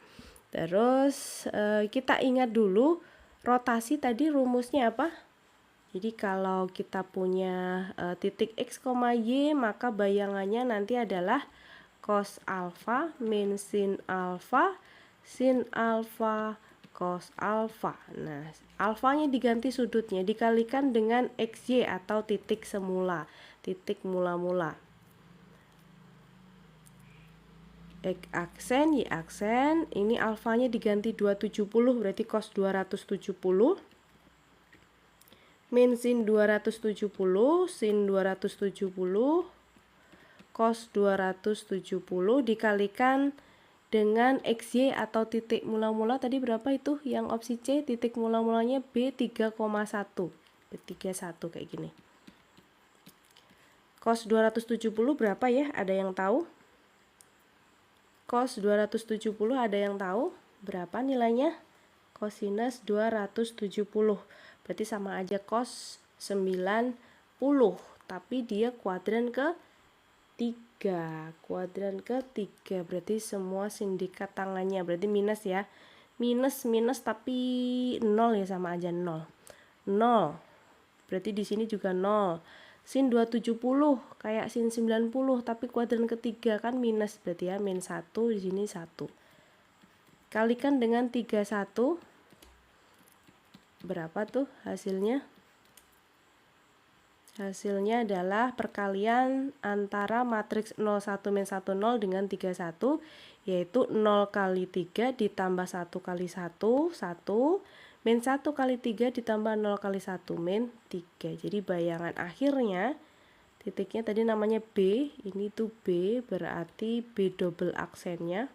Terus kita ingat dulu rotasi tadi rumusnya apa? Jadi kalau kita punya titik X, Y, maka bayangannya nanti adalah cos alfa min sin alfa cos alfa. Nah, alfanya diganti sudutnya dikalikan dengan XY atau titik semula, titik mula-mula. X aksen, Y aksen, ini alfanya diganti 270 berarti cos 270 min sin 270 cos 270 dikalikan dengan XY atau titik mula-mula tadi berapa itu? Yang opsi C titik mula-mulanya B 3,1. B31 kayak gini. Cos 270 berapa ya? Ada yang tahu? Cos 270 ada yang tahu? Berapa nilainya? Cosinus 270. Berarti sama aja cos 90, tapi dia kuadran ke 3, berarti semua sindikat tangannya berarti minus ya, minus tapi 0 ya, sama aja 0, berarti di sini juga 0. Sin 270 kayak sin 90 tapi kuadran ketiga kan minus, berarti ya min 1, di sini 1 kalikan dengan 31, berapa tuh hasilnya? Hasilnya adalah perkalian antara matriks 01 min 10 dengan 31, yaitu 0 kali 3 ditambah 1 kali 1, 1, min 1 kali 3 ditambah 0 kali 1, min 3. Jadi bayangan akhirnya, titiknya tadi namanya B, ini tuh B, berarti B double aksennya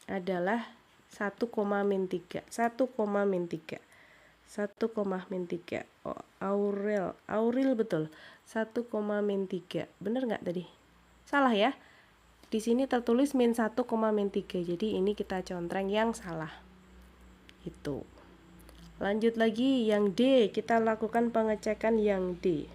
adalah 1, min 3, 1, min 3. 1, min 3. Oh, Aurel betul. 1, min 3. Bener nggak tadi? Salah ya? Di sini tertulis min 1, min 3. Jadi ini kita contreng yang salah. Itu. Lanjut lagi yang D. Kita lakukan pengecekan yang D.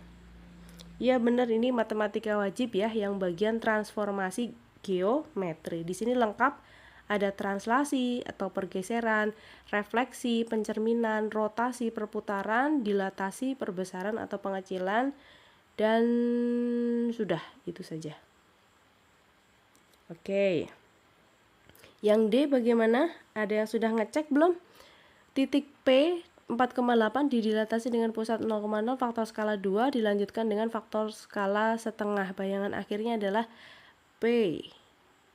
Ya bener, ini matematika wajib ya, yang bagian transformasi geometri. Di sini lengkap. Ada translasi atau pergeseran, refleksi, pencerminan, rotasi, perputaran, dilatasi, perbesaran atau pengecilan, dan sudah itu saja. Oke. Yang D bagaimana? Ada yang sudah ngecek belum? Titik P 4,8 didilatasi dengan pusat 0,0 faktor skala 2 dilanjutkan dengan faktor skala setengah. Bayangan akhirnya adalah P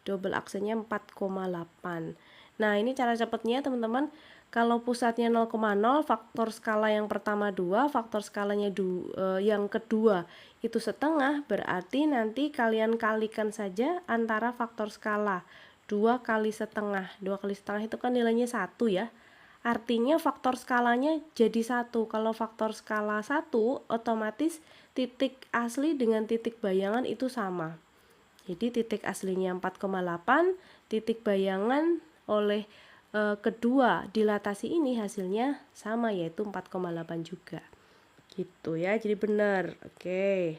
double aksennya 4,8. Nah, ini cara cepatnya teman-teman. Kalau pusatnya 0,0, faktor skala yang pertama 2, faktor skalanya yang kedua itu setengah, berarti nanti kalian kalikan saja antara faktor skala. 2 kali setengah. 2 kali setengah itu kan nilainya 1 ya. Artinya faktor skalanya jadi 1. Kalau faktor skala 1, otomatis titik asli dengan titik bayangan itu sama. Jadi titik aslinya 4,8, titik bayangan oleh kedua dilatasi ini hasilnya sama, yaitu 4,8 juga. Gitu ya, jadi benar. Oke.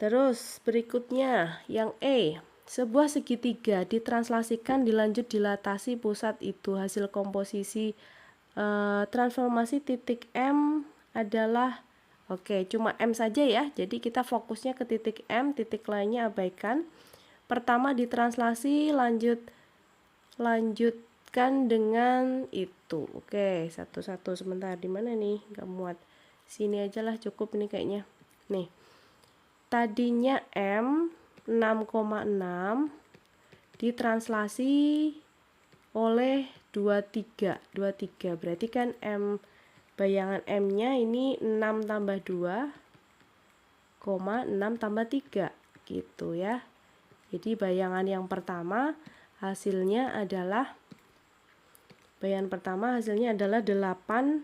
Terus berikutnya yang E. Sebuah segitiga ditranslasikan dilanjut dilatasi pusat itu. Hasil komposisi transformasi titik M adalah, oke, cuma M saja ya. Jadi kita fokusnya ke titik M, titik lainnya abaikan. Pertama ditranslasi, lanjutkan dengan itu. Oke, satu-satu. Sebentar, di mana nih? Nggak muat. Sini aja lah, cukup ini kayaknya. Nih. Tadinya M 6,6 ditranslasi oleh 23. Berarti kan M, bayangan M-nya ini 6 tambah 2, 6 tambah 3 gitu ya. Jadi bayangan yang pertama hasilnya adalah 8,9.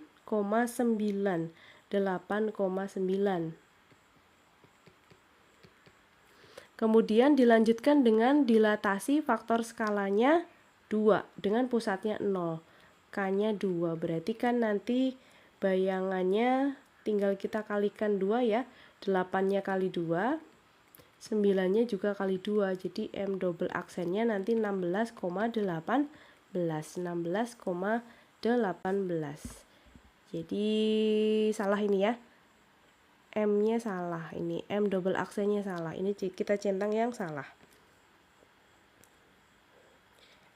Kemudian dilanjutkan dengan dilatasi faktor skalanya 2 dengan pusatnya 0. K-nya 2. Berarti kan nanti bayangannya tinggal kita kalikan 2 ya. 8-nya kali 2, 9-nya juga kali 2. Jadi M double aksennya nanti 16,18. Jadi salah ini ya. M-nya salah, ini M double aksennya salah, ini kita centang yang salah.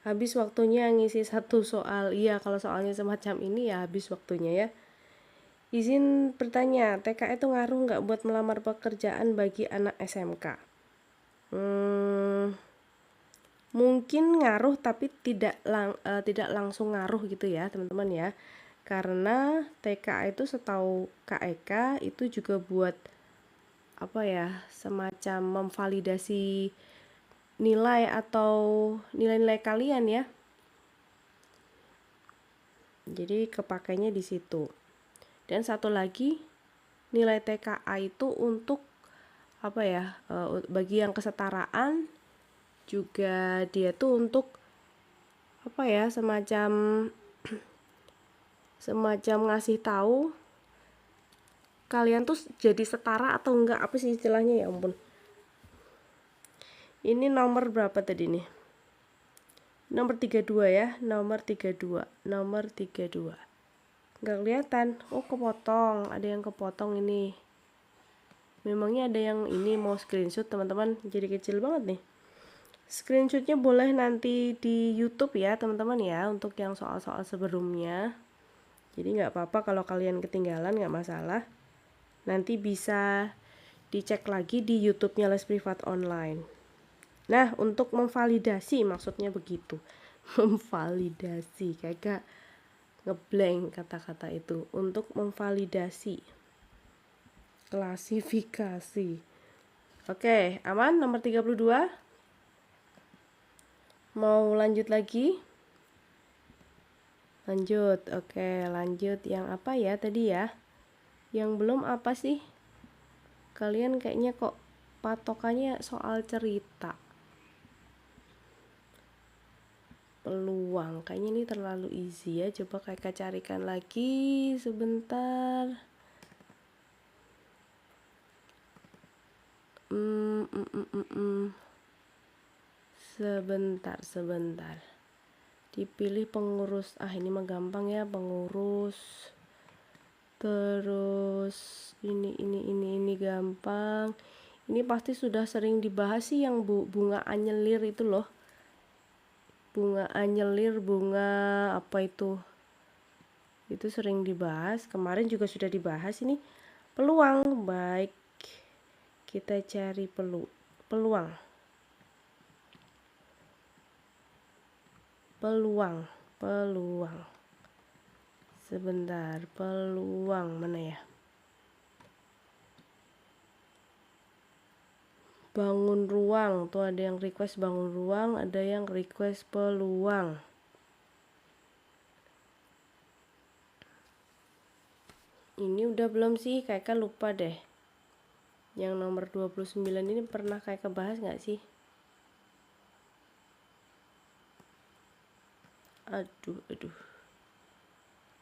Habis waktunya ngisi satu soal. Iya, kalau soalnya semacam ini ya habis waktunya ya. Izin bertanya, TK itu ngaruh nggak buat melamar pekerjaan bagi anak SMK? Mungkin ngaruh tapi tidak langsung ngaruh gitu ya teman-teman ya. Karena TK itu setahu KEK itu juga buat apa ya, semacam memvalidasi nilai atau nilai-nilai kalian ya. Jadi kepakainya di situ. Dan satu lagi, nilai TKA itu untuk apa ya, bagi yang kesetaraan, juga dia tuh untuk apa ya, semacam ngasih tahu kalian tuh jadi setara atau enggak, apa sih istilahnya, ya ampun. Ini nomor berapa tadi nih? Nomor 32 ya, nomor 32. Enggak kelihatan. Oh, kepotong, ada yang kepotong ini. Memangnya ada yang ini mau screenshot teman-teman, jadi kecil banget nih. Screenshotnya boleh nanti di YouTube ya teman-teman ya, untuk yang soal-soal sebelumnya. Jadi nggak apa-apa kalau kalian ketinggalan, nggak masalah. Nanti bisa dicek lagi di YouTube-nya Les Privat Online. Nah, untuk memvalidasi maksudnya begitu. Memvalidasi, kayak ngeblank kata-kata itu. Untuk memvalidasi. Klasifikasi. Oke, aman nomor 32. Mau lanjut lagi? Lanjut. Oke, lanjut yang apa ya tadi ya? Yang belum apa sih? Kalian kayaknya kok patokannya soal cerita. Peluang. Kayaknya ini terlalu easy ya. Coba kakak carikan lagi sebentar. Sebentar. Dipilih pengurus. Ini mah gampang ya, pengurus. Terus ini gampang. Ini pasti sudah sering dibahas sih, yang bunga anyelir itu loh. Bunga anyelir, bunga apa itu? Itu sering dibahas. Kemarin juga sudah dibahas ini. Peluang. Baik. Kita cari peluang. Sebentar, peluang mana ya? Bangun ruang, tuh ada yang request bangun ruang, ada yang request peluang. Ini udah belum sih? Kakak lupa deh. Yang nomor 29 ini pernah kakak bahas nggak sih? Aduh.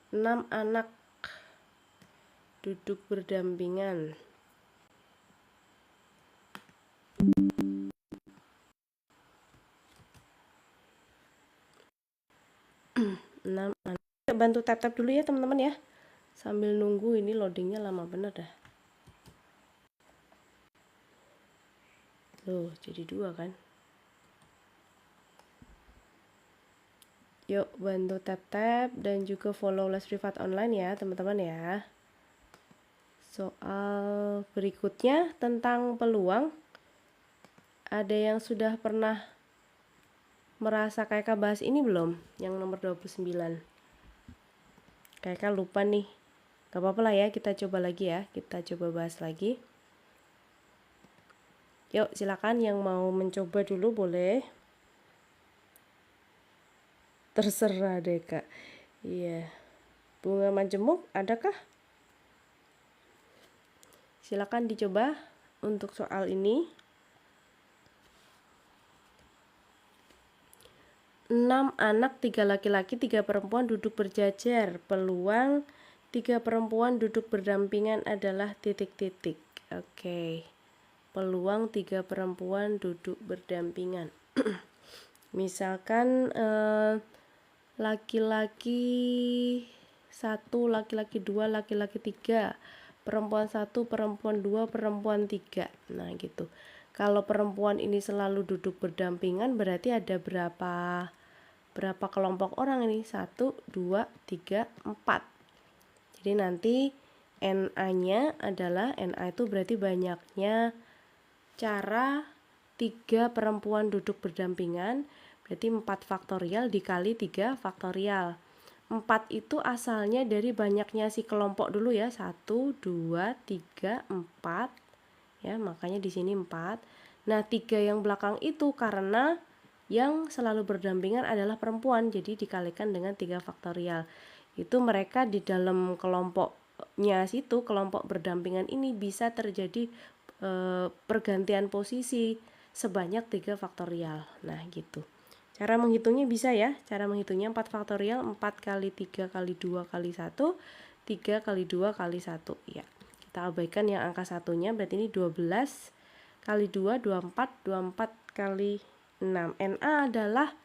6 anak duduk berdampingan. 6 anak. Bantu tap-tap dulu ya teman-teman ya. Sambil nunggu, ini loadingnya lama bener dah. Loh, jadi 2 kan. Yuk bantu tap-tap dan juga follow Les Privat Online ya teman-teman ya. Soal berikutnya tentang peluang. Ada yang sudah pernah merasa kakak bahas ini belum? Yang nomor 29. Kakak lupa nih. Gak apa-apa lah ya, kita coba lagi ya. Kita coba bahas lagi. Yuk silakan yang mau mencoba dulu boleh. Terserah deh kak. Iya. Bunga majemuk adakah? Silakan dicoba untuk soal ini. 6 anak, 3 laki-laki, 3 perempuan duduk berjajar. Peluang 3 perempuan duduk berdampingan adalah titik-titik. Oke. Peluang 3 perempuan duduk berdampingan. Misalkan laki-laki 1, laki-laki 2, laki-laki 3, perempuan 1, perempuan 2, perempuan 3. Nah gitu. Kalau perempuan ini selalu duduk berdampingan berarti ada berapa kelompok orang ini? 1, 2, 3, 4. Jadi nanti NA-nya adalah, NA itu berarti banyaknya cara 3 perempuan duduk berdampingan, berarti 4 faktorial dikali 3 faktorial. 4 itu asalnya dari banyaknya si kelompok dulu ya. 1, 2, 3, 4. Ya, makanya di sini 4. Nah, 3 yang belakang itu karena yang selalu berdampingan adalah perempuan, jadi dikalikan dengan 3 faktorial. Itu mereka di dalam kelompoknya situ, kelompok berdampingan ini bisa terjadi pergantian posisi sebanyak 3 faktorial. Nah gitu. Cara menghitungnya bisa ya. Cara menghitungnya 4 faktorial, 4 kali 3 kali 2 kali 1, 3 kali 2 kali 1. Ya, kita abaikan yang angka satunya, berarti ini 12 kali 2, 24, 24 kali 6. NA adalah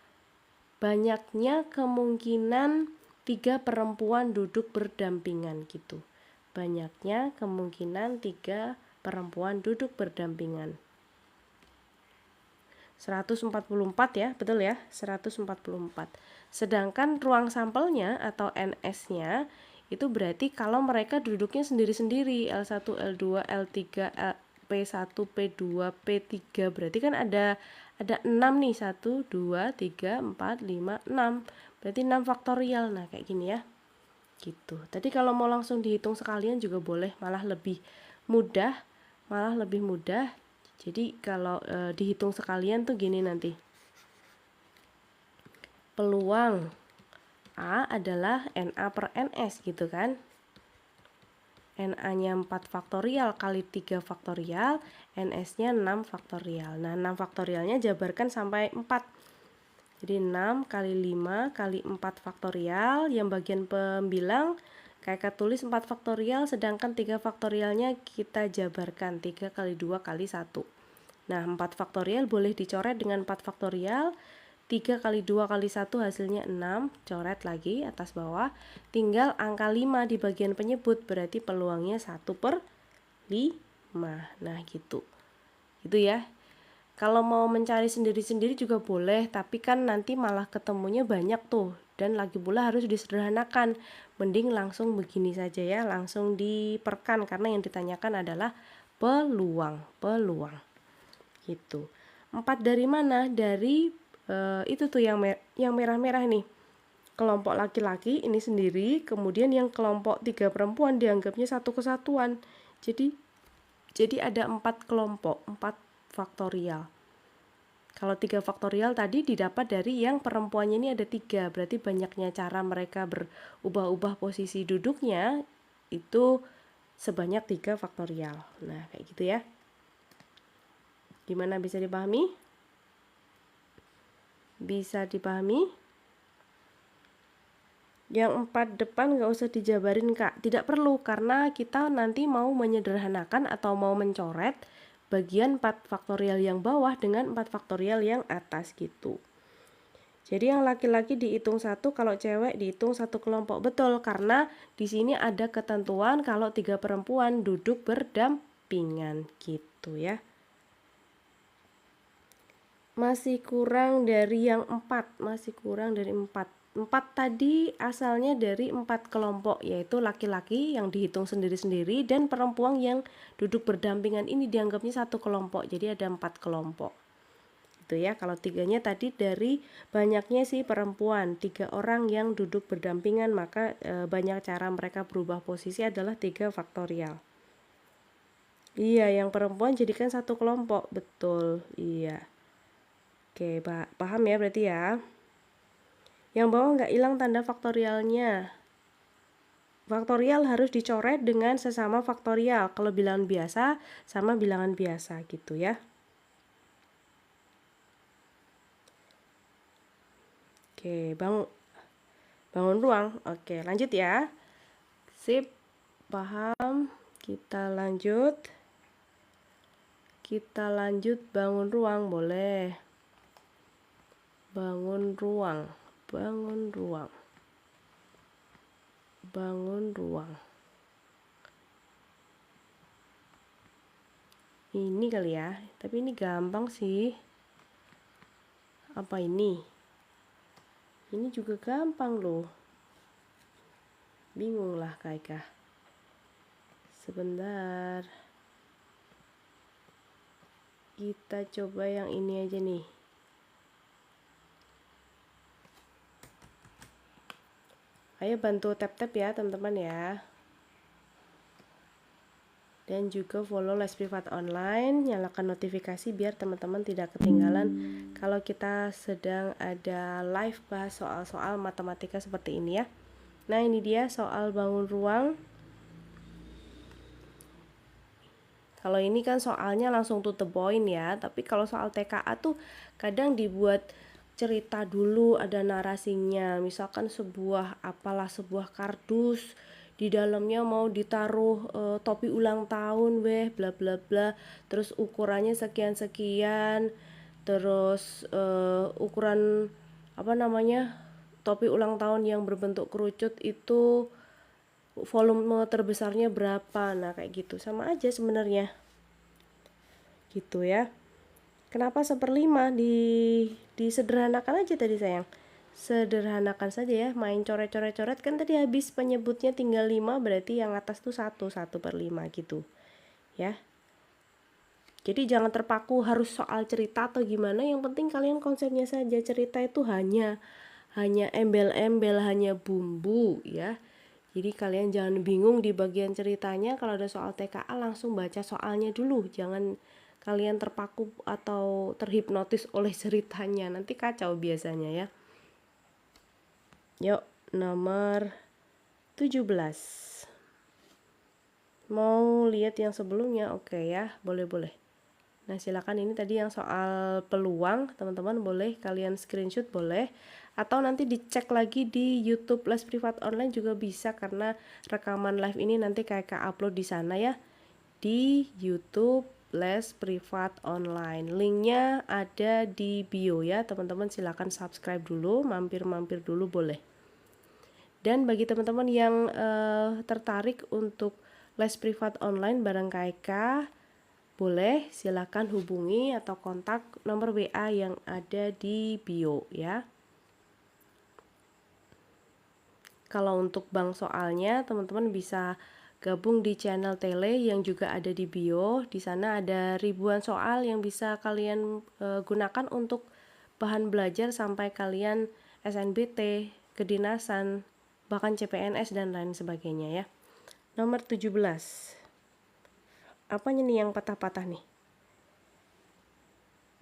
banyaknya kemungkinan 3 perempuan duduk berdampingan gitu. Banyaknya kemungkinan 3 perempuan duduk berdampingan. 144 ya, betul ya, 144. Sedangkan ruang sampelnya atau NS-nya itu berarti kalau mereka duduknya sendiri-sendiri, L1, L2, L3, P1, P2, P3, berarti kan ada 6 nih, 1, 2, 3, 4, 5, 6. Berarti 6 faktorial. Nah, kayak gini ya. Gitu. Tadi kalau mau langsung dihitung sekalian juga boleh, malah lebih mudah. Jadi kalau dihitung sekalian tuh gini nanti. Peluang A adalah NA per NS gitu kan. NA-nya 4 faktorial kali 3 faktorial, NS-nya 6 faktorial. Nah, 6 faktorialnya jabarkan sampai 4. Jadi 6 kali 5 kali 4 faktorial, yang bagian pembilang kakak tulis 4 faktorial, sedangkan 3 faktorialnya kita jabarkan 3 kali 2 kali 1. Nah, 4 faktorial boleh dicoret dengan 4 faktorial. 3 kali 2 kali 1 hasilnya 6. Coret lagi atas bawah. Tinggal angka 5 di bagian penyebut. Berarti peluangnya 1 per 5. Nah, gitu. Gitu ya. Kalau mau mencari sendiri-sendiri juga boleh. Tapi kan nanti malah ketemunya banyak tuh. Dan lagi pula harus disederhanakan. Mending langsung begini saja ya. Langsung diperkan. Karena yang ditanyakan adalah peluang. Gitu. 4 dari mana? Dari itu tuh yang merah-merah nih. Kelompok laki-laki ini sendiri, kemudian yang kelompok 3 perempuan dianggapnya satu kesatuan. Jadi ada 4 kelompok, 4 faktorial. Kalau 3 faktorial tadi didapat dari yang perempuannya ini ada 3, berarti banyaknya cara mereka berubah-ubah posisi duduknya itu sebanyak 3 faktorial. Nah, kayak gitu ya. Gimana, bisa dipahami? Bisa dipahami? Yang 4 depan nggak usah dijabarin Kak, tidak perlu karena kita nanti mau menyederhanakan atau mau mencoret bagian 4 faktorial yang bawah dengan 4 faktorial yang atas gitu. Jadi yang laki-laki dihitung satu, kalau cewek dihitung satu kelompok. Betul, karena di sini ada ketentuan kalau 3 perempuan duduk berdampingan gitu ya. Masih kurang dari yang 4, masih kurang dari 4. 4 tadi asalnya dari 4 kelompok, yaitu laki-laki yang dihitung sendiri-sendiri dan perempuan yang duduk berdampingan ini dianggapnya satu kelompok. Jadi ada 4 kelompok. Gitu ya. Kalau 3-nya tadi dari banyaknya sih perempuan, 3 orang yang duduk berdampingan, maka banyak cara mereka berubah posisi adalah 3 faktorial. Iya, yang perempuan jadikan satu kelompok, betul. Iya. Oke, paham ya berarti ya. Yang bawah nggak hilang tanda faktorialnya. Faktorial harus dicoret dengan sesama faktorial. Kalau bilangan biasa sama bilangan biasa gitu ya. Oke, bangun ruang. Oke, lanjut ya. Sip, paham. Kita lanjut. Kita lanjut bangun ruang, boleh. Bangun ruang. Bangun ruang. Bangun ruang. Ini kali ya, tapi ini gampang sih. Apa ini? Ini juga gampang loh. Bingung lah Kak. Sebentar. Kita coba yang ini aja nih. Ayo bantu tap-tap ya teman-teman ya. Dan juga follow les privat online, nyalakan notifikasi biar teman-teman tidak ketinggalan kalau kita sedang ada live bahas soal-soal matematika seperti ini ya. Nah, ini dia soal bangun ruang. Kalau ini kan soalnya langsung to the point ya, tapi kalau soal TKA tuh kadang dibuat cerita dulu, ada narasinya. Misalkan sebuah kardus, di dalamnya mau ditaruh topi ulang tahun bla bla bla, terus ukurannya sekian-sekian, terus ukuran topi ulang tahun yang berbentuk kerucut itu volume terbesarnya berapa. Nah kayak gitu, sama aja sebenarnya gitu ya. Kenapa 1/5? Disederhanakan aja tadi sayang, sederhanakan saja ya, main coret-coret kan tadi habis penyebutnya tinggal 5, berarti yang atas tuh 1/5 gitu ya. Jadi jangan terpaku harus soal cerita atau gimana, yang penting kalian konsepnya saja. Cerita itu hanya embel-embel, hanya bumbu ya. Jadi kalian jangan bingung di bagian ceritanya. Kalau ada soal TKA langsung baca soalnya dulu, jangan kalian terpaku atau terhipnotis oleh ceritanya, nanti kacau biasanya ya. Yuk, nomor 17. Mau lihat yang sebelumnya? Oke ya, boleh. Nah, silakan, ini tadi yang soal peluang, teman-teman boleh kalian screenshot boleh, atau nanti dicek lagi di YouTube Les Privat Online juga bisa, karena rekaman live ini nanti kayak upload di sana ya, di YouTube Les Privat Online. Linknya ada di bio ya, teman-teman silakan subscribe dulu, mampir-mampir dulu boleh. Dan bagi teman-teman yang tertarik untuk les privat online bareng KK, boleh silakan hubungi atau kontak nomor WA yang ada di bio ya. Kalau untuk bank soalnya, teman-teman bisa gabung di channel tele yang juga ada di bio. Di sana ada ribuan soal yang bisa kalian gunakan untuk bahan belajar sampai kalian SNBT, kedinasan, bahkan CPNS dan lain sebagainya ya. Nomor 17. Apanya nih yang patah-patah nih?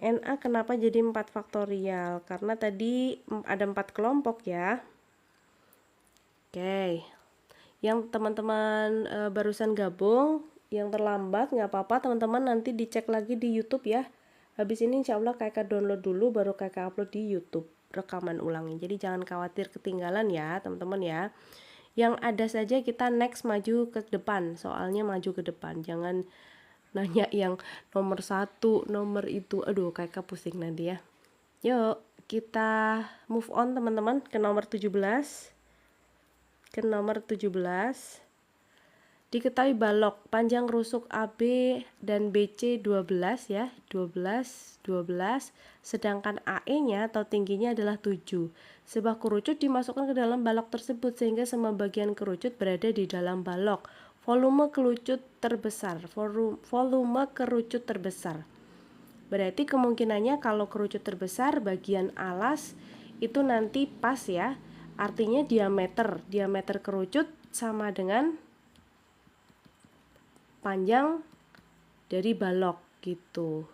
NA kenapa jadi 4 faktorial? Karena tadi ada 4 kelompok ya. Oke. Yang teman-teman barusan gabung, yang terlambat nggak apa-apa, teman-teman nanti dicek lagi di YouTube ya. Habis ini insya Allah kakak download dulu baru kakak upload di YouTube. rekaman ulangnya. Jadi jangan khawatir ketinggalan ya teman-teman ya. Yang ada saja kita next maju ke depan, soalnya maju ke depan. Jangan nanya yang nomor 1, nomor itu. Aduh, kayak pusing nanti ya. Yuk, kita move on teman-teman ke nomor 17. Ke nomor 17. Diketahui balok panjang rusuk AB dan BC 12 ya, 12, sedangkan AE-nya atau tingginya adalah 7. Sebuah kerucut dimasukkan ke dalam balok tersebut sehingga semua bagian kerucut berada di dalam balok. Volume kerucut terbesar, Berarti kemungkinannya kalau kerucut terbesar bagian alas itu nanti pas ya. Artinya diameter kerucut sama dengan panjang dari balok gitu.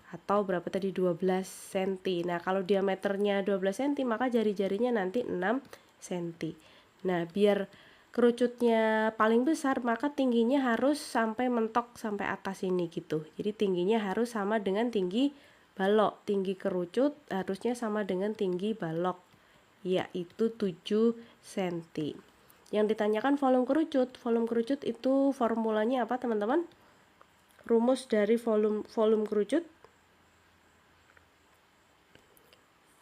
Atau berapa tadi, 12 cm. Nah, kalau diameternya 12 cm maka jari-jarinya nanti 6 cm. Nah, biar kerucutnya paling besar maka tingginya harus sampai mentok sampai atas ini gitu. Jadi tingginya harus sama dengan tinggi balok. Tinggi kerucut harusnya sama dengan tinggi balok, yaitu 7 cm. Yang ditanyakan volume kerucut. Volume kerucut itu formulanya apa teman-teman? Rumus dari volume kerucut.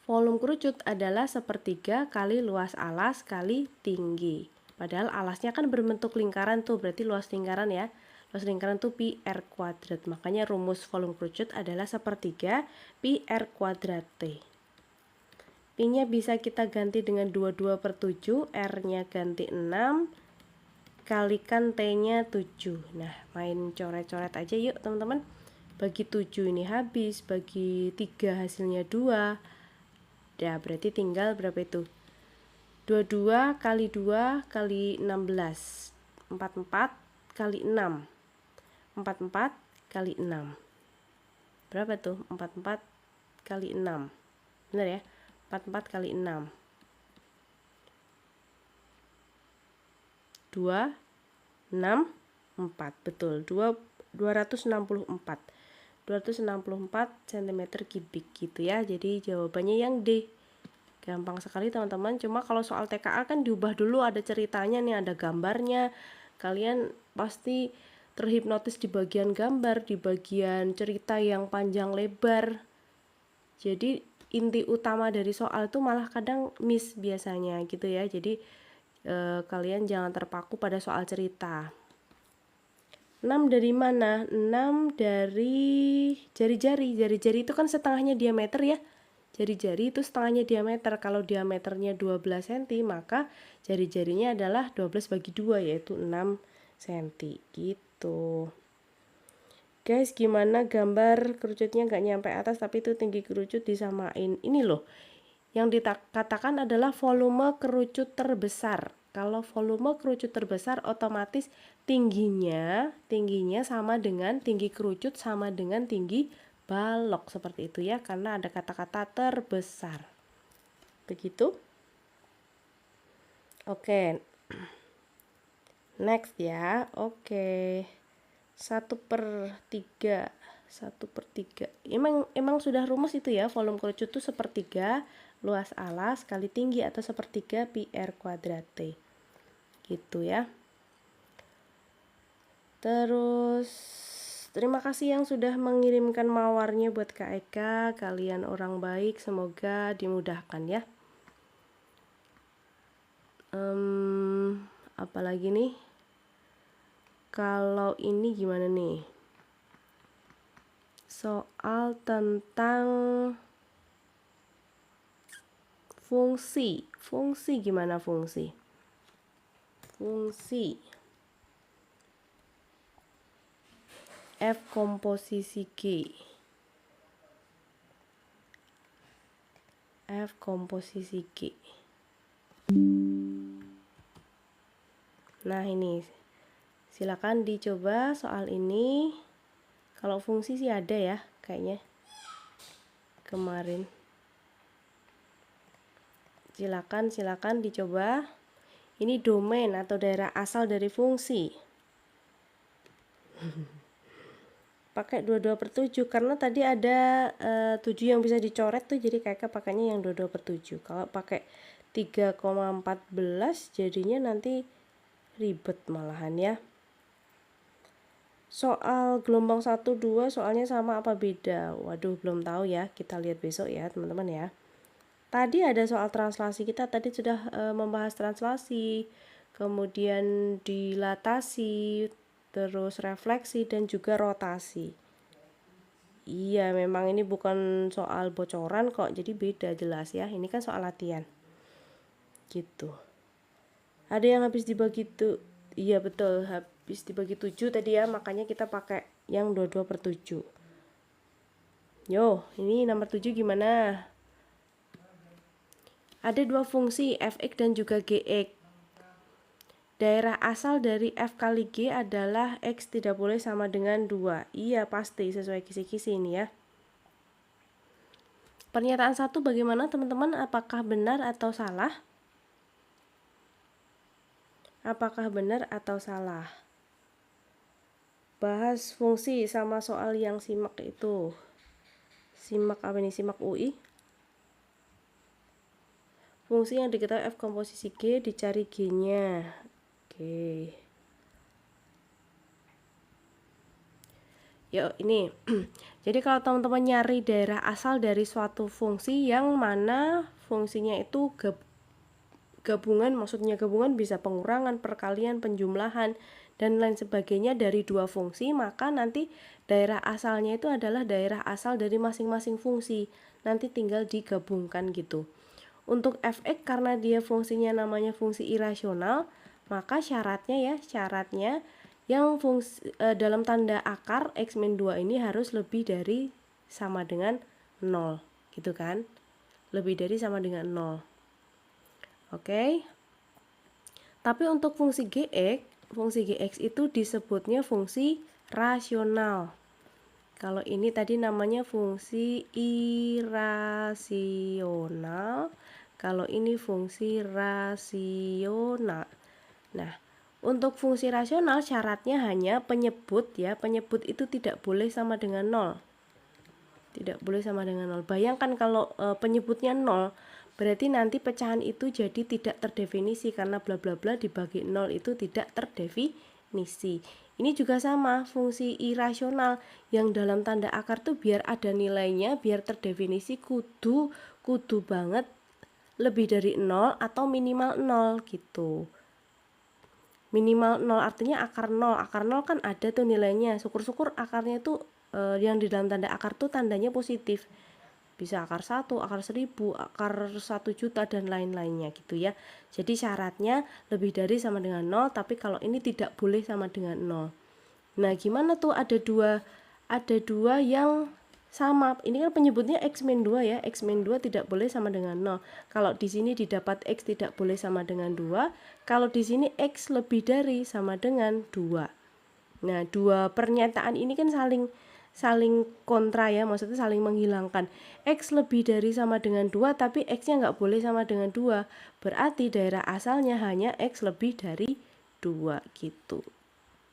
Volume kerucut adalah sepertiga kali luas alas kali tinggi. Padahal alasnya kan berbentuk lingkaran tuh, berarti luas lingkaran ya. Luas lingkaran tuh pi r kuadrat. Makanya rumus volume kerucut adalah sepertiga pi r kuadrat T. Pi-nya bisa kita ganti dengan 22/7, R-nya ganti 6, kalikan T-nya 7. Nah, main coret-coret aja yuk teman-teman. Bagi 7 ini habis, bagi 3 hasilnya 2. Ya, berarti tinggal berapa itu? 22 kali 2 kali 16. 44 kali 6. 44 kali 6. Berapa tuh? 44 kali 6. Benar ya? 44 kali 6. 2, 6, 4. Betul, 264. 264 cm kubik gitu ya. Jadi jawabannya yang D. Gampang sekali teman-teman. Cuma kalau soal TKA kan diubah dulu, ada ceritanya nih, ada gambarnya. Kalian pasti terhipnotis di bagian gambar, di bagian cerita yang panjang lebar. Jadi inti utama dari soal itu malah kadang miss biasanya gitu ya. Jadi kalian jangan terpaku pada soal cerita. 6 dari mana? 6 dari jari-jari. Jari-jari itu kan setengahnya diameter ya. Jari-jari itu setengahnya diameter. Kalau diameternya 12 cm, maka jari-jarinya adalah 12 bagi 2, yaitu 6 cm gitu. Guys, gimana gambar kerucutnya nggak nyampe atas tapi itu tinggi kerucut disamain? Ini loh, yang dikatakan adalah volume kerucut terbesar. Kalau volume kerucut terbesar otomatis tingginya sama dengan tinggi kerucut sama dengan tinggi balok, seperti itu ya, karena ada kata-kata terbesar. Begitu. Oke. Next ya. Oke. 1/3. 1/3. Emang sudah rumus itu ya, volume kerucut itu sepertiga luas alas kali tinggi atau sepertiga pi r kuadrat T. Gitu ya. Terus terima kasih yang sudah mengirimkan mawarnya buat Kak Eka. Kalian orang baik, semoga dimudahkan ya. Apalagi nih? Kalau ini gimana nih? Soal tentang fungsi. Fungsi gimana fungsi? Fungsi F komposisi G. F komposisi G. Nah, ini silakan dicoba soal ini. Kalau fungsi sih ada ya kayaknya kemarin. Silakan dicoba. Ini domain atau daerah asal dari fungsi. pakai 22/7 karena tadi ada 7 yang bisa dicoret tuh, jadi kakak pakainya yang 22/7. Kalau pakai 3,14 jadinya nanti ribet malahan ya. Soal gelombang 1, 2 soalnya sama apa beda? Waduh, belum tahu ya, kita lihat besok ya teman-teman ya. Tadi ada soal translasi, kita tadi sudah membahas translasi, kemudian dilatasi, terus refleksi dan juga rotasi. Iya, memang ini bukan soal bocoran kok, jadi beda jelas ya. Ini kan soal latihan. Gitu. Ada yang habis dibagi tuh. Iya betul, habis dibagi 7 tadi ya, makanya kita pakai yang 22/7. Yo, ini nomor 7 gimana? Ada dua fungsi f(x) dan juga g(x). Daerah asal dari f kali g adalah x tidak boleh sama dengan 2. Iya pasti, sesuai kisi-kisi ini ya. Pernyataan 1 bagaimana teman-teman? Apakah benar atau salah? Apakah benar atau salah? Bahas fungsi sama soal yang simak itu. Simak apa nih? Simak UI. Fungsi yang diketahui f komposisi g, dicari g-nya. Oke. Yuk, ini. Jadi kalau teman-teman nyari daerah asal dari suatu fungsi yang mana fungsinya itu gabungan, maksudnya gabungan bisa pengurangan, perkalian, penjumlahan, dan lain sebagainya dari dua fungsi, maka nanti daerah asalnya itu adalah daerah asal dari masing-masing fungsi. Nanti tinggal digabungkan gitu. Untuk f(x) karena dia fungsinya namanya fungsi irasional, maka syaratnya yang fungsi dalam tanda akar x-2 ini harus lebih dari sama dengan 0, gitu kan? Lebih dari sama dengan 0. Oke. Tapi untuk fungsi gx itu disebutnya fungsi rasional. Kalau ini tadi namanya fungsi irasional. Kalau ini fungsi rasional. Nah, untuk fungsi rasional syaratnya hanya penyebut ya. Penyebut itu tidak boleh sama dengan 0. Tidak boleh sama dengan 0. Bayangkan kalau penyebutnya 0, berarti nanti pecahan itu jadi tidak terdefinisi karena bla bla bla dibagi 0 itu tidak terdefinisi. Ini juga sama, fungsi irasional yang dalam tanda akar tuh biar ada nilainya, biar terdefinisi kudu banget lebih dari 0 atau minimal 0 gitu. Minimal 0 artinya akar 0. Akar 0 kan ada tuh nilainya. Syukur-syukur akarnya tuh yang di dalam tanda akar tuh tandanya positif. Bisa akar 1, akar 1000, akar 1 juta dan lain-lainnya gitu ya. Jadi syaratnya lebih dari sama dengan 0, tapi kalau ini tidak boleh sama dengan 0. Nah, gimana tuh ada dua yang sama. Ini kan penyebutnya x-2 ya. X-2 tidak boleh sama dengan 0. Kalau di sini didapat x tidak boleh sama dengan 2, kalau di sini x lebih dari sama dengan 2. Nah, dua pernyataan ini kan saling kontra ya, maksudnya saling menghilangkan. X lebih dari sama dengan 2, tapi X-nya nggak boleh sama dengan 2. Berarti daerah asalnya hanya X lebih dari 2 gitu.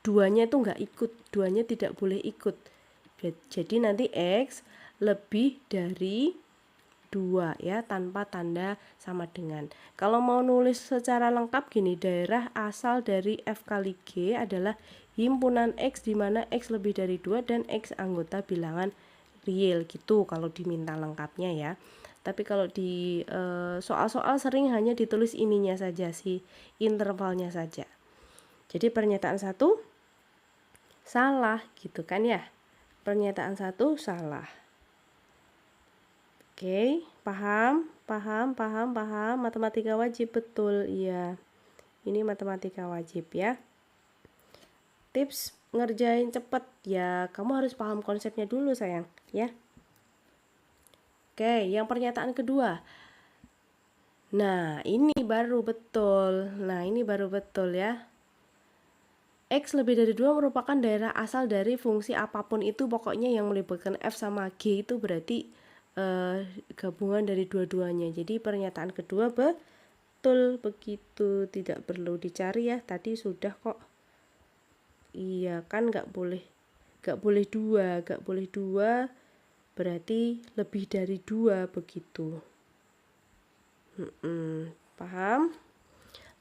Duanya itu nggak ikut, duanya tidak boleh ikut. Jadi nanti X lebih dari 2 ya, tanpa tanda sama dengan. Kalau mau nulis secara lengkap gini, daerah asal dari F kali G adalah himpunan X di mana X lebih dari 2 dan X anggota bilangan real gitu kalau diminta lengkapnya ya. Tapi kalau di soal-soal sering hanya ditulis ininya saja sih, intervalnya saja. Jadi pernyataan 1 salah gitu kan ya. Pernyataan 1 salah. Oke, paham? Matematika wajib betul, iya. Ini matematika wajib ya. Tips ngerjain cepet ya, kamu harus paham konsepnya dulu sayang ya. Oke, yang pernyataan kedua. Nah, ini baru betul ya. X lebih dari 2 merupakan daerah asal dari fungsi apapun itu, pokoknya yang melibatkan F sama G itu berarti gabungan dari dua-duanya. Jadi pernyataan kedua betul begitu, tidak perlu dicari ya, tadi sudah kok. Iya kan, nggak boleh Gak boleh 2, gak boleh 2 berarti lebih dari 2 begitu. Paham?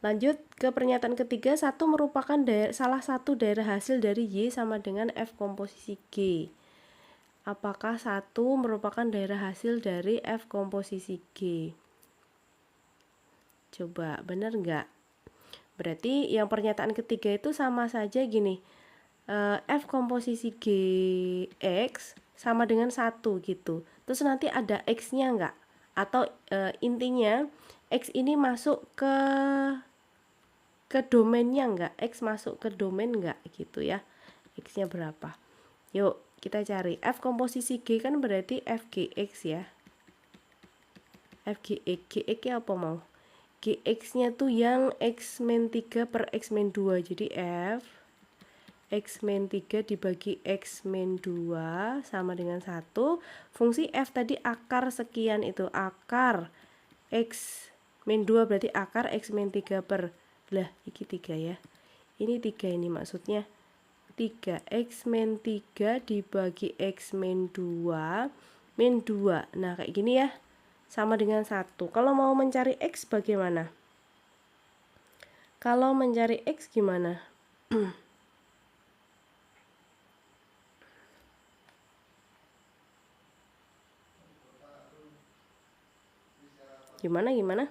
Lanjut ke pernyataan ketiga, 1 merupakan salah satu daerah hasil dari Y sama dengan F komposisi G. Apakah 1 merupakan daerah hasil dari F komposisi G? Coba, benar nggak? Berarti yang pernyataan ketiga itu sama saja gini. F komposisi GX sama dengan 1 gitu. Terus nanti ada X-nya nggak? Atau intinya X ini masuk ke domainnya nggak? X masuk ke domain nggak gitu ya? X-nya berapa? Yuk kita cari. F komposisi G kan berarti FGX ya. FGX, GX ya apa mau? GX-nya tuh yang X min 3 per X min 2. Jadi F X min 3 dibagi X min 2 sama dengan 1. Fungsi F tadi akar sekian, itu akar X min 2 berarti akar X min 3 per, lah ini 3 ya, ini 3 ini maksudnya 3 X min 3 dibagi X min 2 min 2. Nah kayak gini ya, sama dengan 1. Kalau mau mencari X bagaimana? Kalau mencari X gimana? Gimana?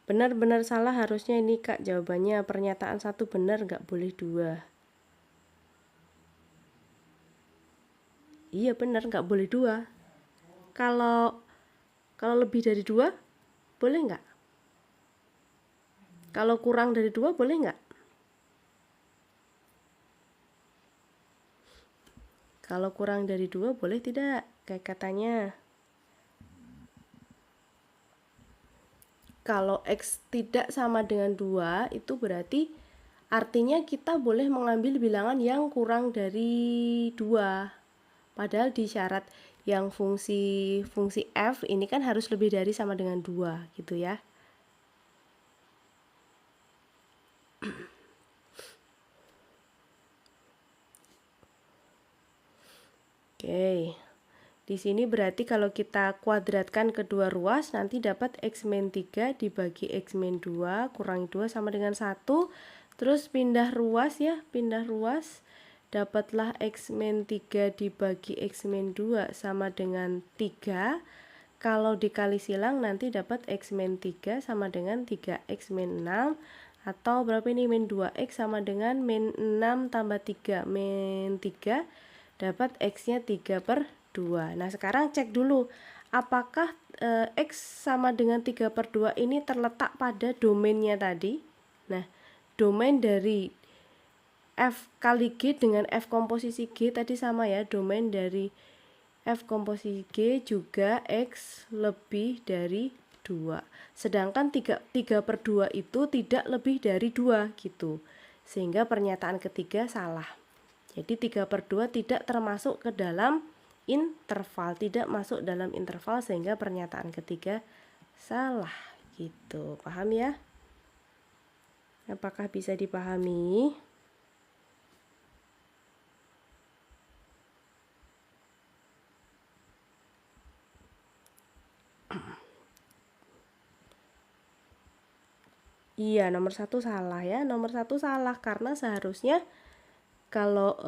Benar-benar salah harusnya ini Kak jawabannya. Pernyataan 1 benar, nggak boleh 2. Iya benar, nggak boleh 2. Kalau lebih dari 2 boleh nggak? Kalau kurang dari 2 boleh nggak? Kalau kurang dari 2 boleh tidak? Kayak katanya. Kalau X tidak sama dengan 2 itu berarti artinya kita boleh mengambil bilangan yang kurang dari 2. Padahal di syarat yang fungsi F ini kan harus lebih dari sama dengan 2 gitu ya. Oke. Di sini berarti kalau kita kuadratkan kedua ruas nanti dapat X min 3 dibagi X min 2 kurangi 2 sama dengan 1. Terus pindah ruas ya, pindah ruas. Dapatlah X min 3 dibagi X min 2 sama dengan 3. Kalau dikali silang nanti dapat X min 3 sama dengan 3X min 6. Atau berapa ini? Min 2X sama dengan min 6 tambah 3. Min 3 dapat X-nya 3 per 2. Nah sekarang cek dulu apakah X sama dengan 3 per 2 ini terletak pada domainnya tadi. Nah domain dari F kali G dengan F komposisi G tadi sama ya. Domain dari F komposisi G juga X lebih dari 2. Sedangkan 3 per 2 itu tidak lebih dari 2 gitu. Sehingga pernyataan ketiga salah. Jadi 3 per 2 tidak termasuk ke dalam interval, tidak masuk dalam interval, sehingga pernyataan ketiga salah gitu. Paham ya? Apakah bisa dipahami? Iya, nomor 1 salah ya. Nomor 1 salah karena seharusnya kalau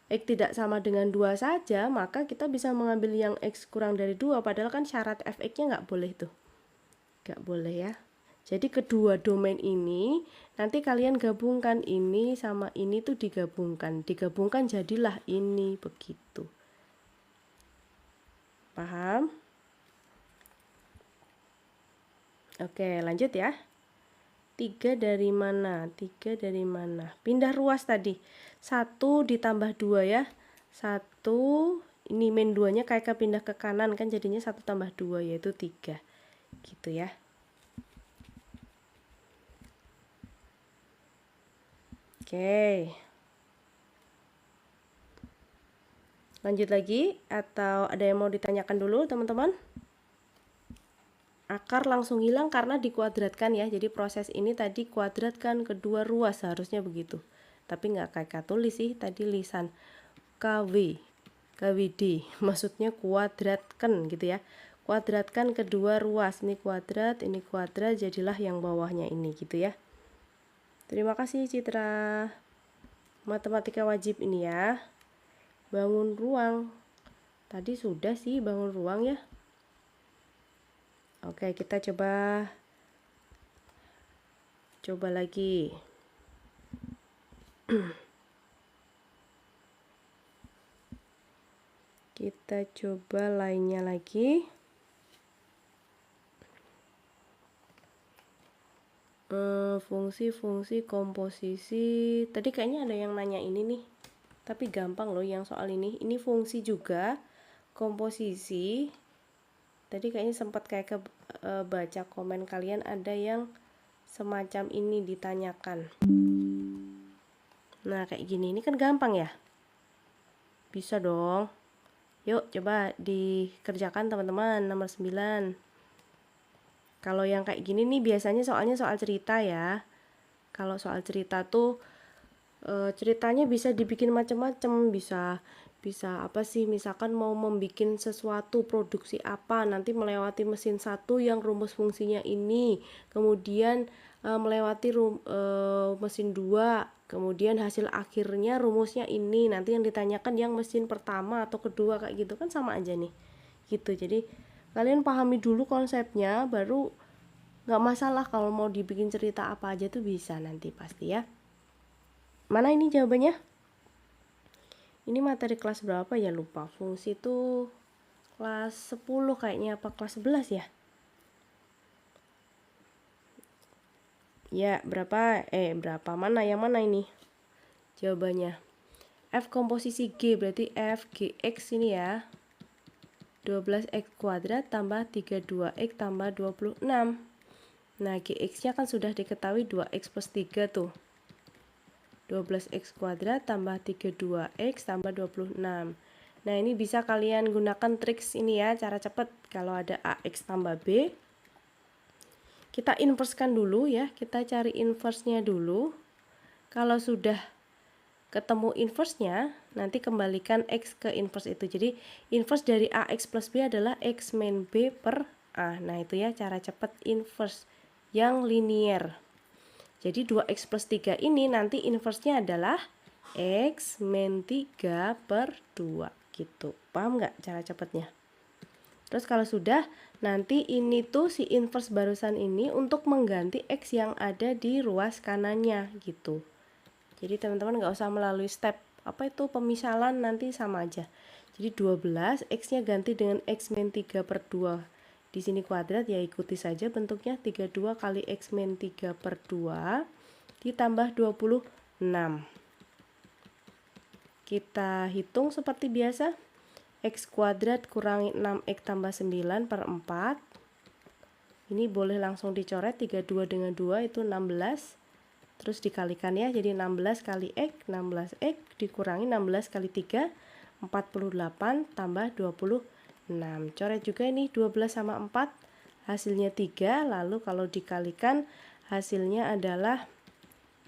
X tidak sama dengan 2 saja, maka kita bisa mengambil yang X kurang dari 2, padahal kan syarat Fx-nya nggak boleh tuh. Nggak boleh ya. Jadi kedua domain ini, nanti kalian gabungkan ini sama ini tuh digabungkan. Digabungkan jadilah ini, begitu. Paham? Oke, lanjut ya. 3 dari mana? 3 dari mana? Pindah ruas tadi. 1 ditambah 2 ya. 1, ini min 2-nya kayak pindah ke kanan kan jadinya 1 tambah 2 yaitu 3. Gitu ya. Oke. Lanjut lagi atau ada yang mau ditanyakan dulu teman-teman? Akar langsung hilang karena dikuadratkan ya. Jadi proses ini tadi kuadratkan kedua ruas, harusnya begitu. Tapi nggak kayak tulis sih, tadi lisan. KW, KWD, maksudnya kuadratkan gitu ya. Kuadratkan kedua ruas, ini kuadrat, jadilah yang bawahnya ini gitu ya. Terima kasih Citra. Matematika wajib ini ya. Bangun ruang. Tadi sudah sih bangun ruang ya. Oke, kita coba lagi. Kita coba lainnya lagi. Fungsi-fungsi komposisi. Tadi kayaknya ada yang nanya ini nih. Tapi gampang loh yang soal ini. Ini fungsi juga, komposisi. Tadi kayaknya sempat kayak baca komen kalian ada yang semacam ini ditanyakan. Nah, kayak gini. Ini kan gampang ya? Bisa dong. Yuk coba dikerjakan teman-teman. Nomor 9. Kalau yang kayak gini nih biasanya soalnya soal cerita ya. Kalau soal cerita tuh ceritanya bisa dibikin macam-macam, bisa apa sih, misalkan mau membikin sesuatu produksi apa, nanti melewati mesin satu yang rumus fungsinya ini, kemudian melewati mesin 2, kemudian hasil akhirnya rumusnya ini, nanti yang ditanyakan yang mesin pertama atau kedua, kayak gitu kan sama aja nih gitu. Jadi kalian pahami dulu konsepnya, baru nggak masalah kalau mau dibikin cerita apa aja tuh bisa nanti pasti ya. Mana ini jawabannya? Ini materi kelas berapa ya, lupa. Fungsi itu kelas 10 kayaknya, apa kelas 11 ya? Ya, berapa? Mana? Yang mana ini? Jawabannya. F komposisi G, berarti F GX ini ya. 12x kuadrat tambah 32x tambah 26. Nah, GX-nya kan sudah diketahui 2x plus 3 tuh. 12x kuadrat tambah 32x tambah 26. Nah, ini bisa kalian gunakan triks ini ya, cara cepat. Kalau ada AX tambah B, kita inversekan dulu ya, kita cari inverse-nya dulu. Kalau sudah ketemu inverse-nya, nanti kembalikan X ke inverse itu. Jadi, inverse dari AX plus B adalah X min B per A. Nah, itu ya cara cepat inverse yang linear. Jadi 2x plus 3 ini nanti inverse-nya adalah x min 3 per 2 gitu. Paham nggak cara cepatnya? Terus kalau sudah, nanti ini tuh si inverse barusan ini untuk mengganti x yang ada di ruas kanannya gitu. Jadi teman-teman nggak usah melalui step apa itu pemisalan, nanti sama aja. Jadi 12, x-nya ganti dengan x min 3 per 2. Di sini kuadrat ya, ikuti saja bentuknya, 32 kali x min 3 per 2 ditambah 26. Kita hitung seperti biasa. X kuadrat kurangi 6x tambah 9 per 4. Ini boleh langsung dicoret, 32 dengan 2 itu 16. Terus dikalikan ya, jadi 16 kali x, 16x dikurangi 16 kali 3, 48 tambah 26. Coret juga ini 12 sama 4, hasilnya 3, lalu kalau dikalikan hasilnya adalah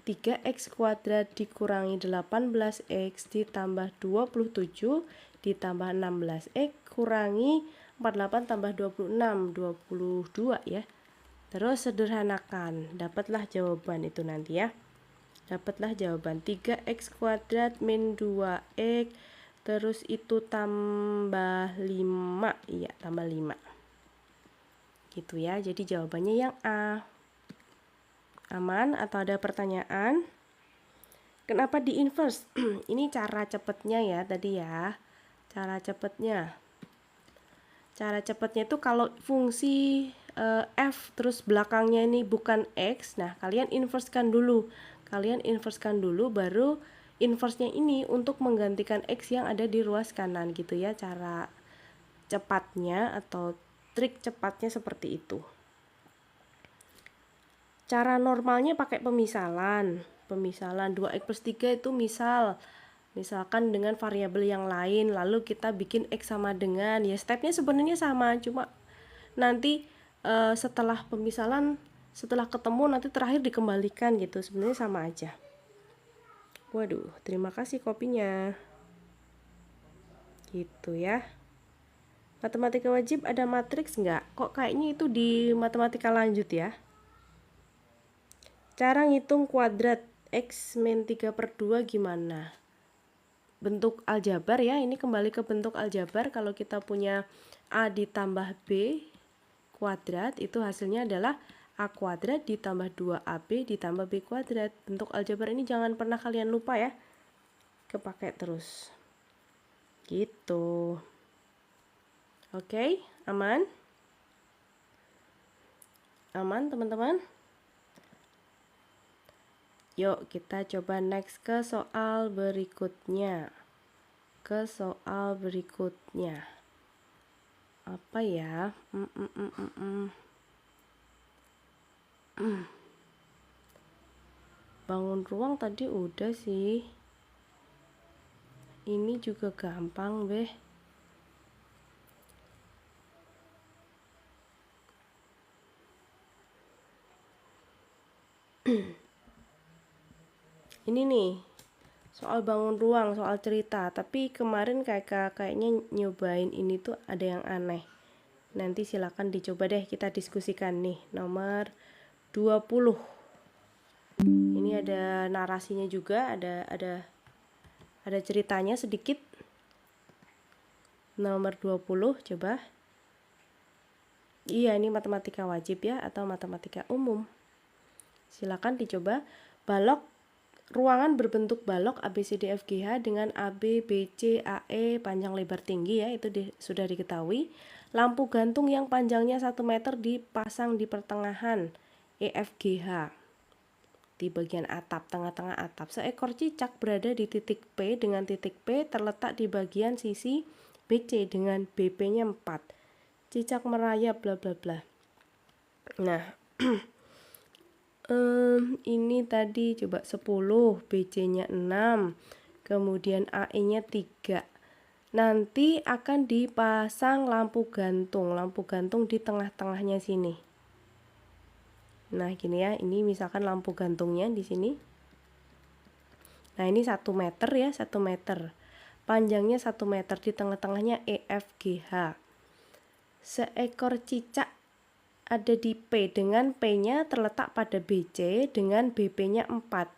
3x kuadrat dikurangi 18x ditambah 27 ditambah 16x kurangi 48 tambah 26, 22 ya. Terus sederhanakan, dapatlah jawaban itu nanti ya. Dapatlah jawaban 3x kuadrat min 2x, terus itu tambah 5, iya tambah 5. Gitu ya, jadi jawabannya yang A. Aman atau ada pertanyaan? Kenapa di inverse? Ini cara cepatnya ya tadi ya. Cara cepatnya. Cara cepatnya itu kalau fungsi f terus belakangnya ini bukan x, nah kalian inversekan dulu. Kalian inversekan dulu baru inverse-nya ini untuk menggantikan x yang ada di ruas kanan gitu ya. Cara cepatnya atau trik cepatnya seperti itu. Cara normalnya pakai pemisalan. Pemisalan 2x plus 3 itu misalkan dengan variabel yang lain, lalu kita bikin x sama dengan, ya stepnya sebenarnya sama, cuma nanti setelah pemisalan, setelah ketemu nanti terakhir dikembalikan gitu, sebenarnya sama aja. Waduh, terima kasih kopinya. Gitu ya. Matematika wajib ada matriks nggak? Kok kayaknya itu di matematika lanjut ya. Cara ngitung kuadrat X min 3/2 gimana? Bentuk aljabar ya, ini kembali ke bentuk aljabar. Kalau kita punya A ditambah B kuadrat, itu hasilnya adalah A kuadrat ditambah 2AB ditambah B kuadrat. Bentuk aljabar ini jangan pernah kalian lupa ya, kepake terus. Gitu. Oke, aman? Aman teman-teman? Yuk kita coba next ke soal berikutnya. Apa ya? Bangun ruang tadi udah sih. Ini juga gampang beh. Ini nih, soal bangun ruang, soal cerita. Tapi kemarin kayaknya nyobain ini tuh ada yang aneh. Nanti silakan dicoba deh, kita diskusikan nih. Nomor 20. Ini ada narasinya juga, ada ceritanya sedikit. Nomor 20 coba. Iya, ini matematika wajib ya atau matematika umum. Silakan dicoba. Ruangan berbentuk balok ABCDFGH dengan AB, BC, AE panjang lebar tinggi ya, itu sudah diketahui. Lampu gantung yang panjangnya 1 meter dipasang di pertengahan EFGH di bagian atap, tengah-tengah atap. Seekor cicak berada di titik P dengan titik P terletak di bagian sisi BC dengan BP-nya 4. Cicak merayap bla bla bla. Nah, ini tadi coba 10, BC-nya 6, kemudian AE-nya 3. Nanti akan dipasang lampu gantung di tengah-tengahnya sini. Nah, gini ya, ini misalkan lampu gantungnya di sini. Nah, ini 1 meter ya, 1 meter. Panjangnya 1 meter, di tengah-tengahnya EFGH. Seekor cicak ada di P dengan P-nya terletak pada BC dengan BP-nya 4.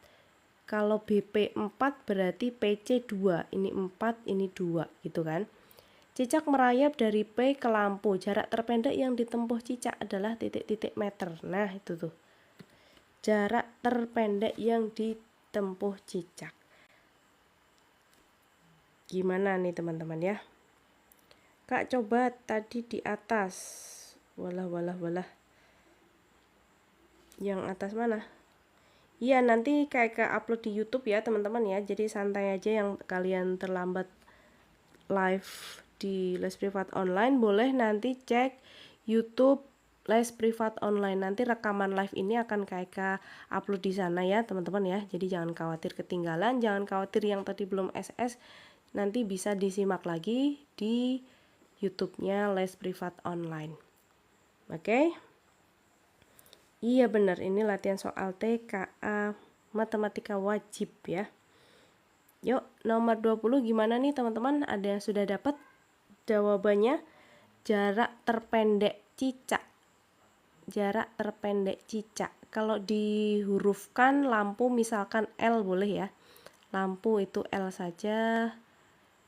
Kalau BP 4 berarti PC 2. Ini 4, ini 2 gitu kan. Cicak merayap dari P ke lampu. Jarak terpendek yang ditempuh cicak adalah titik-titik meter. Nah, itu tuh. Jarak terpendek yang ditempuh cicak. Gimana nih teman-teman ya? Kak coba tadi di atas. Walah. Yang atas mana? Iya, nanti kayak upload di YouTube ya teman-teman ya. Jadi santai aja yang kalian terlambat live di Les Privat Online, boleh nanti cek YouTube Les Privat Online. Nanti rekaman live ini akan kayak upload di sana ya teman-teman ya. Jadi jangan khawatir ketinggalan, jangan khawatir yang tadi belum SS. Nanti bisa disimak lagi di YouTube-nya Les Privat Online. Oke? Iya benar, ini latihan soal TKA matematika wajib ya. Yuk, nomor 20 gimana nih teman-teman? Ada yang sudah dapat jawabannya? Jarak terpendek cicak. Jarak terpendek cicak. Kalau dihurufkan lampu misalkan L boleh ya. Lampu itu L saja.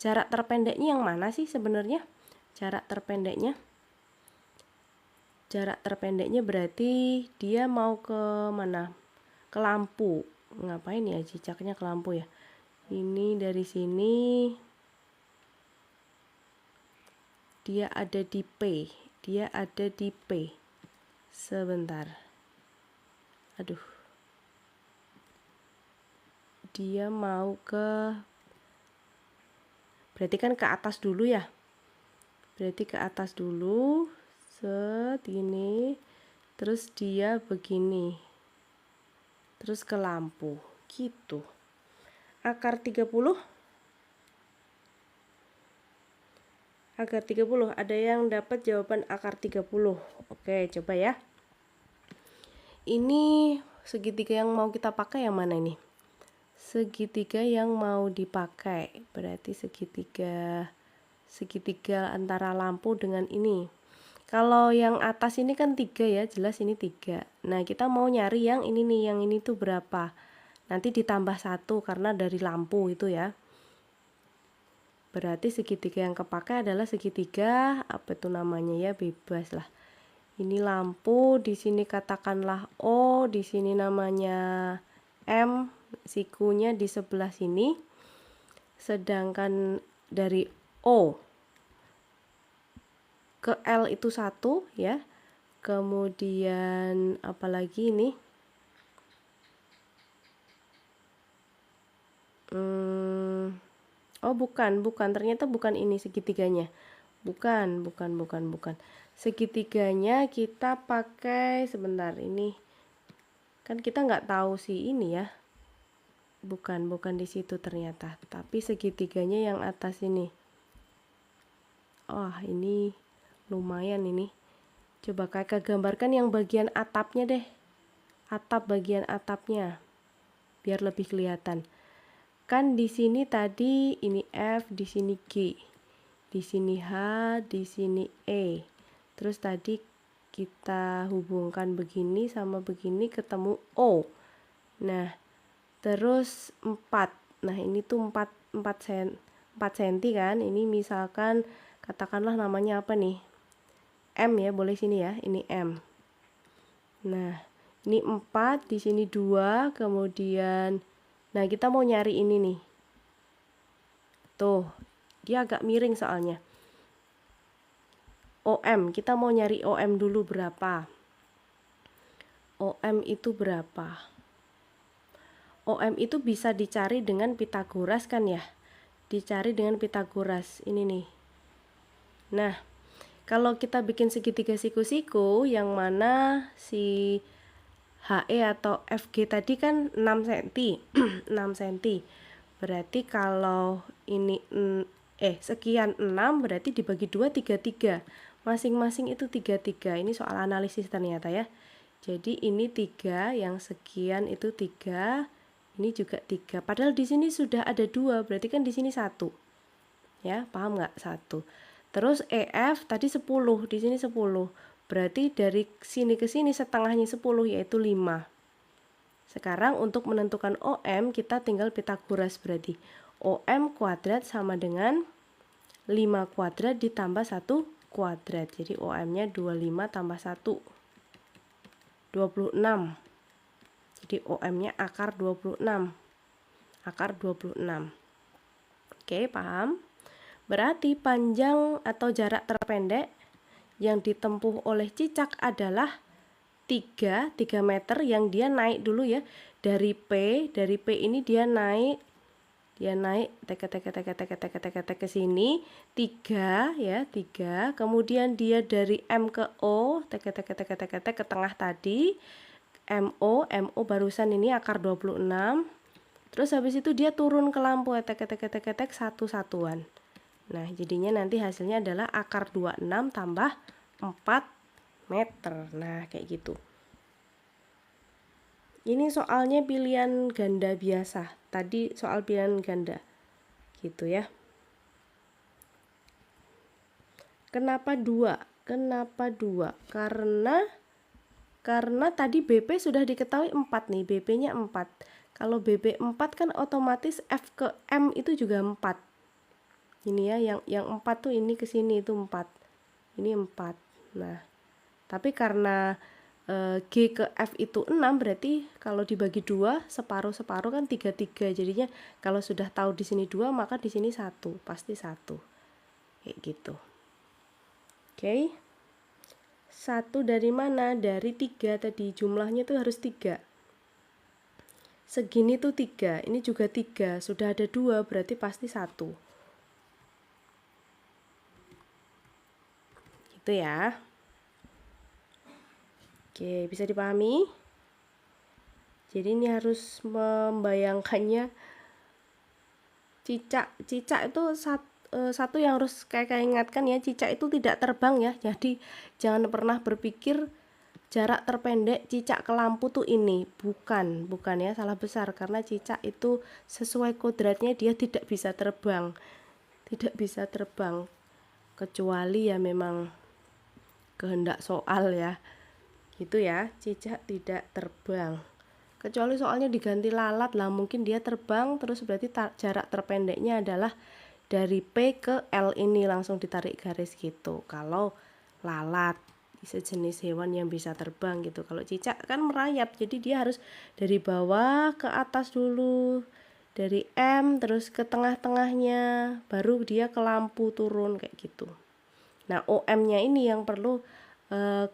Jarak terpendeknya yang mana sih sebenarnya? Jarak terpendeknya berarti dia mau ke mana? Ke lampu. Ngapain ya cicaknya ke lampu ya? Ini dari sini dia ada di P. Sebentar. Aduh. Dia mau ke, berarti kan ke atas dulu ya. Set ini. Terus dia begini. Terus ke lampu. Gitu. Akar 30. Ada yang dapat jawaban akar 30. Oke, coba ya. Ini segitiga yang mau kita pakai yang mana ini? Segitiga yang mau dipakai. Berarti segitiga segitiga antara lampu dengan ini. Kalau yang atas ini kan 3 ya, jelas ini 3. Nah, kita mau nyari yang ini nih, yang ini tuh berapa. Nanti ditambah 1 karena dari lampu itu ya. Berarti segitiga yang kepakai adalah segitiga, apa itu namanya ya, bebas lah. Ini lampu, di sini katakanlah O, di sini namanya M, sikunya di sebelah sini. Sedangkan dari O ke L itu 1 ya. Kemudian apalagi ini? Oh bukan, ternyata bukan ini segitiganya. Bukan. Segitiganya kita pakai, sebentar, ini kan kita nggak tahu sih ini ya. Bukan di situ ternyata, tapi segitiganya yang atas ini. Oh, ini lumayan ini. Coba kakak gambarkan yang bagian atapnya deh. Atap, bagian atapnya. Biar lebih kelihatan. Kan di sini tadi ini F, di sini G. Di sini H, di sini E. Terus tadi kita hubungkan begini sama begini ketemu O. Nah, terus 4. Nah, ini tuh 4 cm kan. Ini misalkan katakanlah namanya apa nih? M ya, boleh sini ya. Ini M. Nah, ini 4, di sini 2, kemudian nah, kita mau nyari ini nih. Tuh, dia agak miring soalnya. OM, kita mau nyari OM dulu berapa? OM itu berapa? OM itu bisa dicari dengan Pitagoras kan ya? Dicari dengan Pitagoras, ini nih. Nah, kalau kita bikin segitiga siku-siku, yang mana si HE atau FG tadi kan 6 cm. 6 cm. Berarti kalau ini sekian 6 berarti dibagi 2 3. Masing-masing itu 3. Ini soal analisis ternyata ya. Jadi ini 3, yang sekian itu 3, ini juga 3. Padahal di sini sudah ada 2, berarti kan di sini 1. Ya, paham nggak? 1. Terus EF tadi 10, di sini 10. Berarti dari sini ke sini setengahnya 10, yaitu 5. Sekarang untuk menentukan OM kita tinggal Pitagoras, berarti OM kuadrat sama dengan 5 kuadrat ditambah 1 kuadrat. Jadi OM-nya 25 tambah 1. 26. Jadi OM-nya akar 26. Akar 26. Oke, paham? Berarti panjang atau jarak terpendek yang ditempuh oleh cicak adalah 3 meter yang dia naik dulu ya. Dari P ini dia naik ke sini 3 ya, 3. Kemudian dia dari M ke O ke tengah tadi, MO barusan ini akar 26. Terus habis itu dia turun ke lampu satu-satuan. Nah, jadinya nanti hasilnya adalah akar 26 tambah 4 meter. Nah, kayak gitu. Ini soalnya pilihan ganda biasa. Tadi soal pilihan ganda. Gitu ya. Kenapa 2? Karena tadi BP sudah diketahui 4 nih. BP-nya 4. Kalau BP 4 kan otomatis F ke M itu juga 4. Ini ya, yang 4 tuh ini ke sini itu 4. Ini 4. Nah, tapi karena G ke F itu 6, berarti kalau dibagi 2 separuh-separuh kan 3. Jadinya kalau sudah tahu di sini 2 maka di sini 1, pasti 1. Kayak gitu. Oke. 1 dari mana? Dari 3 tadi, jumlahnya tuh harus 3. Segini tuh 3, ini juga 3, sudah ada 2 berarti pasti 1. Gitu ya. Oke, bisa dipahami? Jadi ini harus membayangkannya. Cicak itu satu yang harus kayak ingatkan ya, cicak itu tidak terbang ya. Jadi jangan pernah berpikir jarak terpendek cicak ke lampu tuh ini. Bukan ya, salah besar, karena cicak itu sesuai kodratnya dia tidak bisa terbang. kecuali ya memang kehendak soal ya. Gitu ya, cicak tidak terbang. Kecuali soalnya diganti lalat lah, mungkin dia terbang terus berarti jarak terpendeknya adalah dari P ke L ini, langsung ditarik garis gitu. Kalau lalat sejenis hewan yang bisa terbang gitu. Kalau cicak kan merayap, jadi dia harus dari bawah ke atas dulu, dari M terus ke tengah-tengahnya, baru dia ke lampu turun kayak gitu. Nah, OM-nya ini yang perlu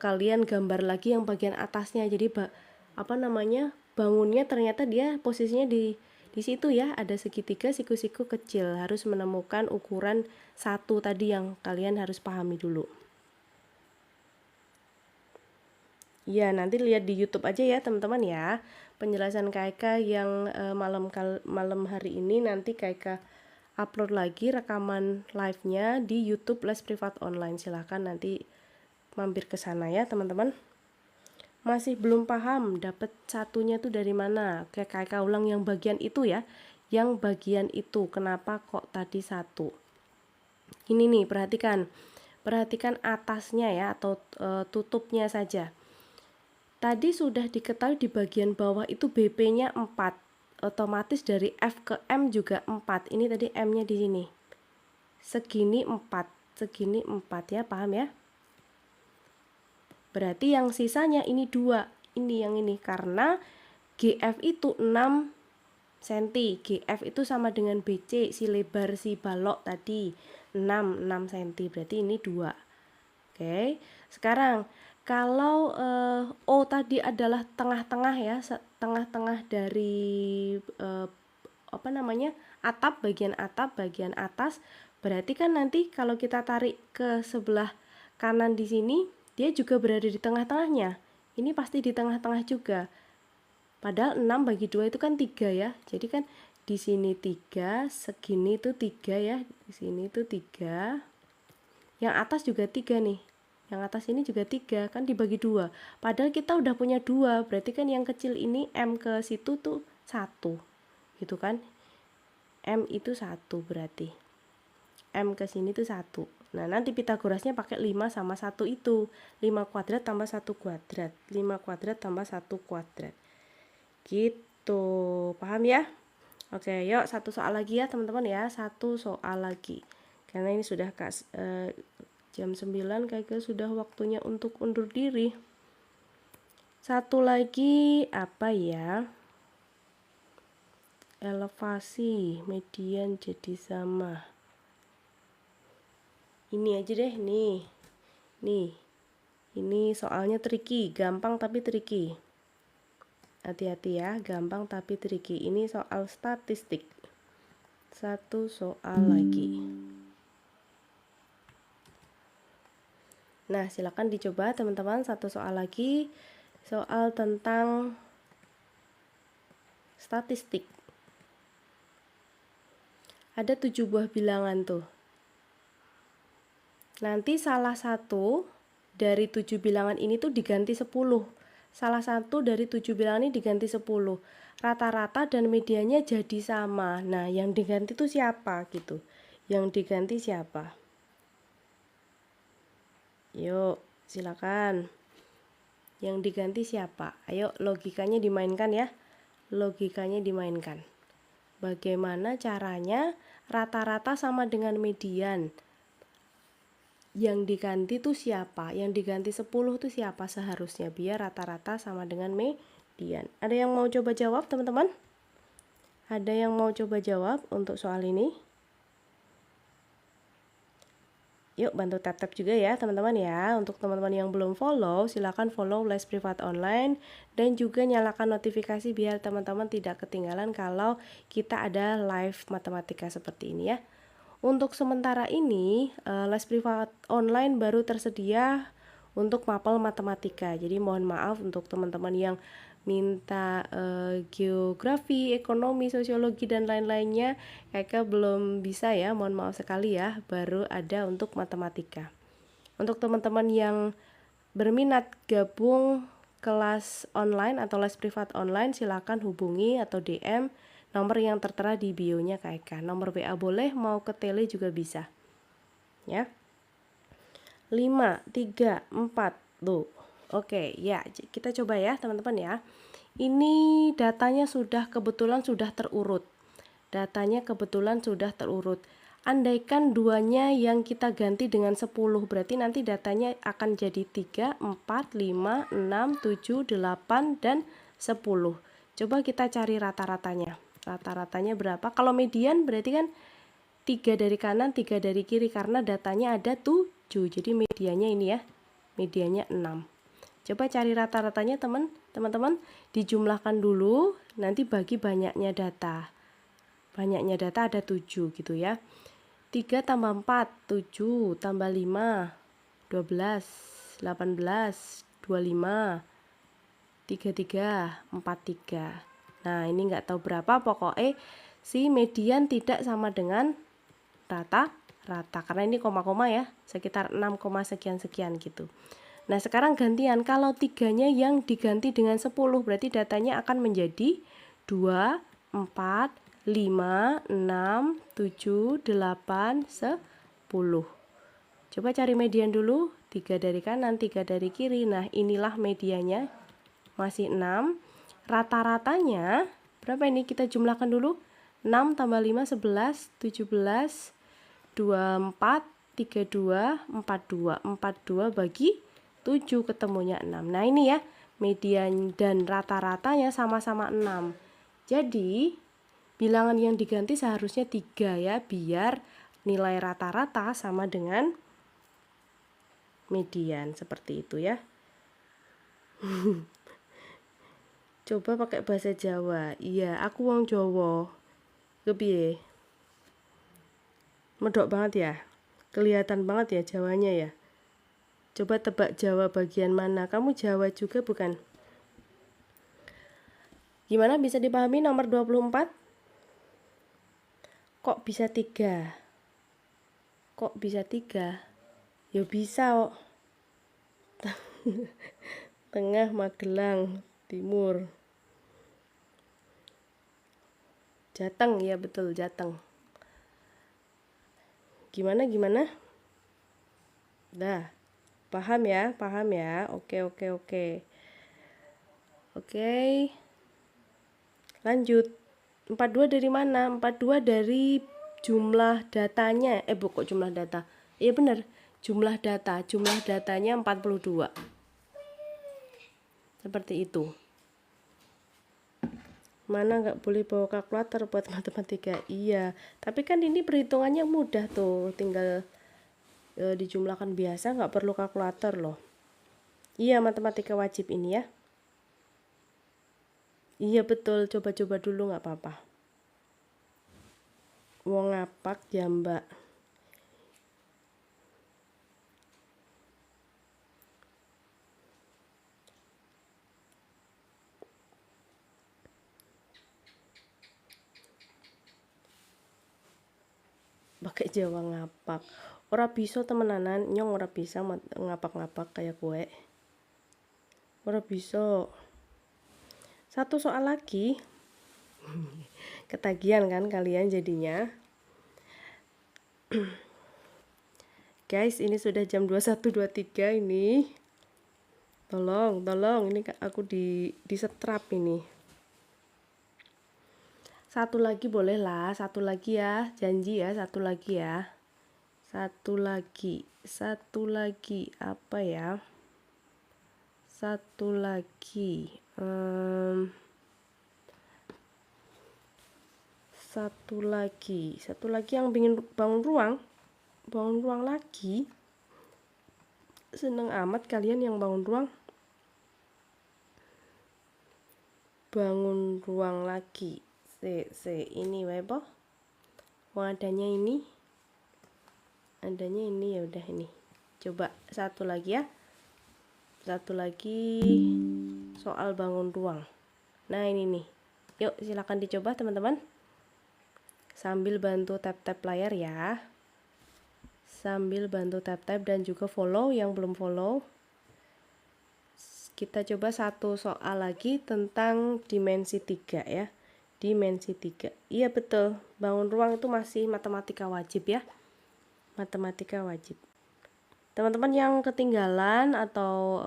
kalian gambar lagi yang bagian atasnya. Jadi bangunnya ternyata dia posisinya di situ ya, ada segitiga siku-siku kecil. Harus menemukan ukuran 1 tadi yang kalian harus pahami dulu. Ya, nanti lihat di YouTube aja ya teman-teman ya. Penjelasan KK yang malam hari ini nanti KK upload lagi rekaman live-nya di YouTube Les Privat Online. Silahkan nanti mampir ke sana ya teman-teman. Masih belum paham dapat satunya tuh dari mana? Oke, KK ulang yang bagian itu ya. Yang bagian itu kenapa kok tadi 1? Ini nih, perhatikan atasnya ya, atau tutupnya saja. Tadi sudah diketahui di bagian bawah itu BP-nya 4. Otomatis dari F ke M juga 4. Ini tadi M-nya di sini. Segini 4 ya, paham ya? Berarti yang sisanya ini 2. Ini yang ini karena GF itu 6 cm. GF itu sama dengan BC, si lebar si balok tadi 6 cm. Berarti ini 2. Oke. Sekarang kalau O tadi adalah tengah-tengah ya, tengah-tengah dari atap, bagian atas, berarti kan nanti kalau kita tarik ke sebelah kanan di sini, dia juga berada di tengah-tengahnya. Ini pasti di tengah-tengah juga. Padahal 6 bagi 2 itu kan 3 ya. Jadi kan di sini 3, segini itu 3 ya. Di sini itu 3. Yang atas juga 3 nih. Yang atas ini juga 3, kan dibagi 2. Padahal kita udah punya 2, berarti kan yang kecil ini M ke situ tuh 1. Gitu kan? M itu 1 berarti. M ke sini tuh 1. Nah, nanti Pitagorasnya pakai 5 sama 1 itu. 5 kuadrat tambah 1 kuadrat. 5 kuadrat tambah 1 kuadrat. Gitu. Paham ya? Oke, yuk satu soal lagi ya teman-teman ya. Satu soal lagi. Karena ini sudah jam 9, kayaknya sudah waktunya untuk undur diri. Satu lagi apa ya? Elevasi median jadi sama. Ini aja deh nih. Nih. Ini soalnya tricky, gampang tapi tricky. Hati-hati ya, gampang tapi tricky. Ini soal statistik. Satu soal lagi. Nah, silakan dicoba teman-teman, satu soal lagi. Soal tentang statistik. Ada 7 buah bilangan tuh. Nanti salah satu dari 7 bilangan ini tuh diganti 10. Salah satu dari 7 bilangan ini diganti 10. Rata-rata dan medianya jadi sama. Nah, yang diganti tuh siapa gitu? Yang diganti siapa? Yuk, silakan. Yang diganti siapa? Ayo, logikanya dimainkan ya. Logikanya dimainkan. Bagaimana caranya rata-rata sama dengan median? Yang diganti tuh siapa? Yang diganti 10 tuh siapa seharusnya biar rata-rata sama dengan median? Ada yang mau coba jawab, teman-teman? Ada yang mau coba jawab untuk soal ini? Yuk bantu tap-tap juga ya teman-teman ya. Untuk teman-teman yang belum follow, silakan follow Les Privat Online dan juga nyalakan notifikasi biar teman-teman tidak ketinggalan kalau kita ada live matematika seperti ini ya. Untuk sementara ini, Les Privat Online baru tersedia untuk mapel matematika. Jadi mohon maaf untuk teman-teman yang minta geografi, ekonomi, sosiologi dan lain-lainnya, Kakak belum bisa ya, mohon maaf sekali ya, baru ada untuk matematika. Untuk teman-teman yang berminat gabung kelas online atau les privat online, silakan hubungi atau DM nomor yang tertera di bio-nya Kakak. Nomor WA boleh, mau ke tele juga bisa. Ya. 5, 3, 4. Tuh. Oke, ya, kita coba ya, teman-teman ya. Ini datanya kebetulan sudah terurut. Datanya kebetulan sudah terurut. Andaikan duanya yang kita ganti dengan 10, berarti nanti datanya akan jadi 3, 4, 5, 6, 7, 8, dan 10. Coba kita cari rata-ratanya. Rata-ratanya berapa? Kalau median berarti kan 3 dari kanan, 3 dari kiri, karena datanya ada 7. Jadi mediannya ini ya, mediannya 6. Coba cari rata-ratanya teman-teman, dijumlahkan dulu, nanti bagi banyaknya data. Banyaknya data ada 7 gitu ya. 3 tambah 4, 7, tambah 5, 12, 18, 25, 33, 43. Nah, ini nggak tahu berapa, pokoknya si median tidak sama dengan rata-rata. Karena ini koma-koma ya, sekitar 6, sekian-sekian gitu. Nah, sekarang gantian, kalau 3-nya yang diganti dengan 10, berarti datanya akan menjadi 2, 4, 5, 6, 7, 8, 10. Coba cari median dulu, 3 dari kanan, 3 dari kiri. Nah, inilah medianya, masih 6. Rata-ratanya, berapa ini? Kita jumlahkan dulu. 6 tambah 5, 11, 17, 24, 32, 42. 42 bagi 7 ketemunya 6. Nah, ini ya, median dan rata-ratanya sama-sama 6. Jadi, bilangan yang diganti seharusnya 3 ya, biar nilai rata-rata sama dengan median, seperti itu ya. Coba pakai bahasa Jawa. Iya, aku wong Jawa. Kepiye? Medok banget ya? Kelihatan banget ya Jawanya ya? Coba tebak Jawa bagian mana? Kamu Jawa juga bukan? Gimana, bisa dipahami nomor 24? Kok bisa 3? Kok bisa 3? Ya bisa kok. Tengah, Magelang, Timur. Jateng, ya betul, Jateng. Gimana? Dah, paham ya? Oke. Oke, lanjut. 42 dari mana? 42 dari jumlah datanya. Kok jumlah data? Iya benar, jumlah data. Jumlah datanya 42. Seperti itu. Mana nggak boleh bawa kalkulator buat matematika? Iya, tapi kan ini perhitungannya mudah tuh. Tinggal dijumlahkan biasa, nggak perlu kalkulator loh. Iya, matematika wajib ini ya. Iya betul, coba-coba dulu nggak apa-apa. Wong ngapak ya mbak. Pakai Jawa ngapak. Ora bisa temenanan, nyong ora bisa ngapak-ngapak kayak kue. Ora bisa. Satu soal lagi. Ketagihan kan kalian jadinya. Guys, ini sudah jam 21.23 ini. Tolong, ini aku di setrap ini. Satu lagi boleh lah, satu lagi ya, janji ya, satu lagi ya. Satu lagi, apa ya? Satu lagi yang ingin bangun ruang lagi. Seneng amat kalian yang bangun ruang lagi. Ini wae po. Adanya ini ya udah ini. Coba satu lagi ya. Satu lagi soal bangun ruang. Nah, ini nih. Yuk, silakan dicoba teman-teman. Sambil bantu tap-tap layar ya. Sambil bantu tap-tap dan juga follow yang belum follow. Kita coba satu soal lagi tentang dimensi 3 ya. Dimensi 3. Iya betul, bangun ruang itu masih matematika wajib ya. Matematika wajib. Teman-teman yang ketinggalan atau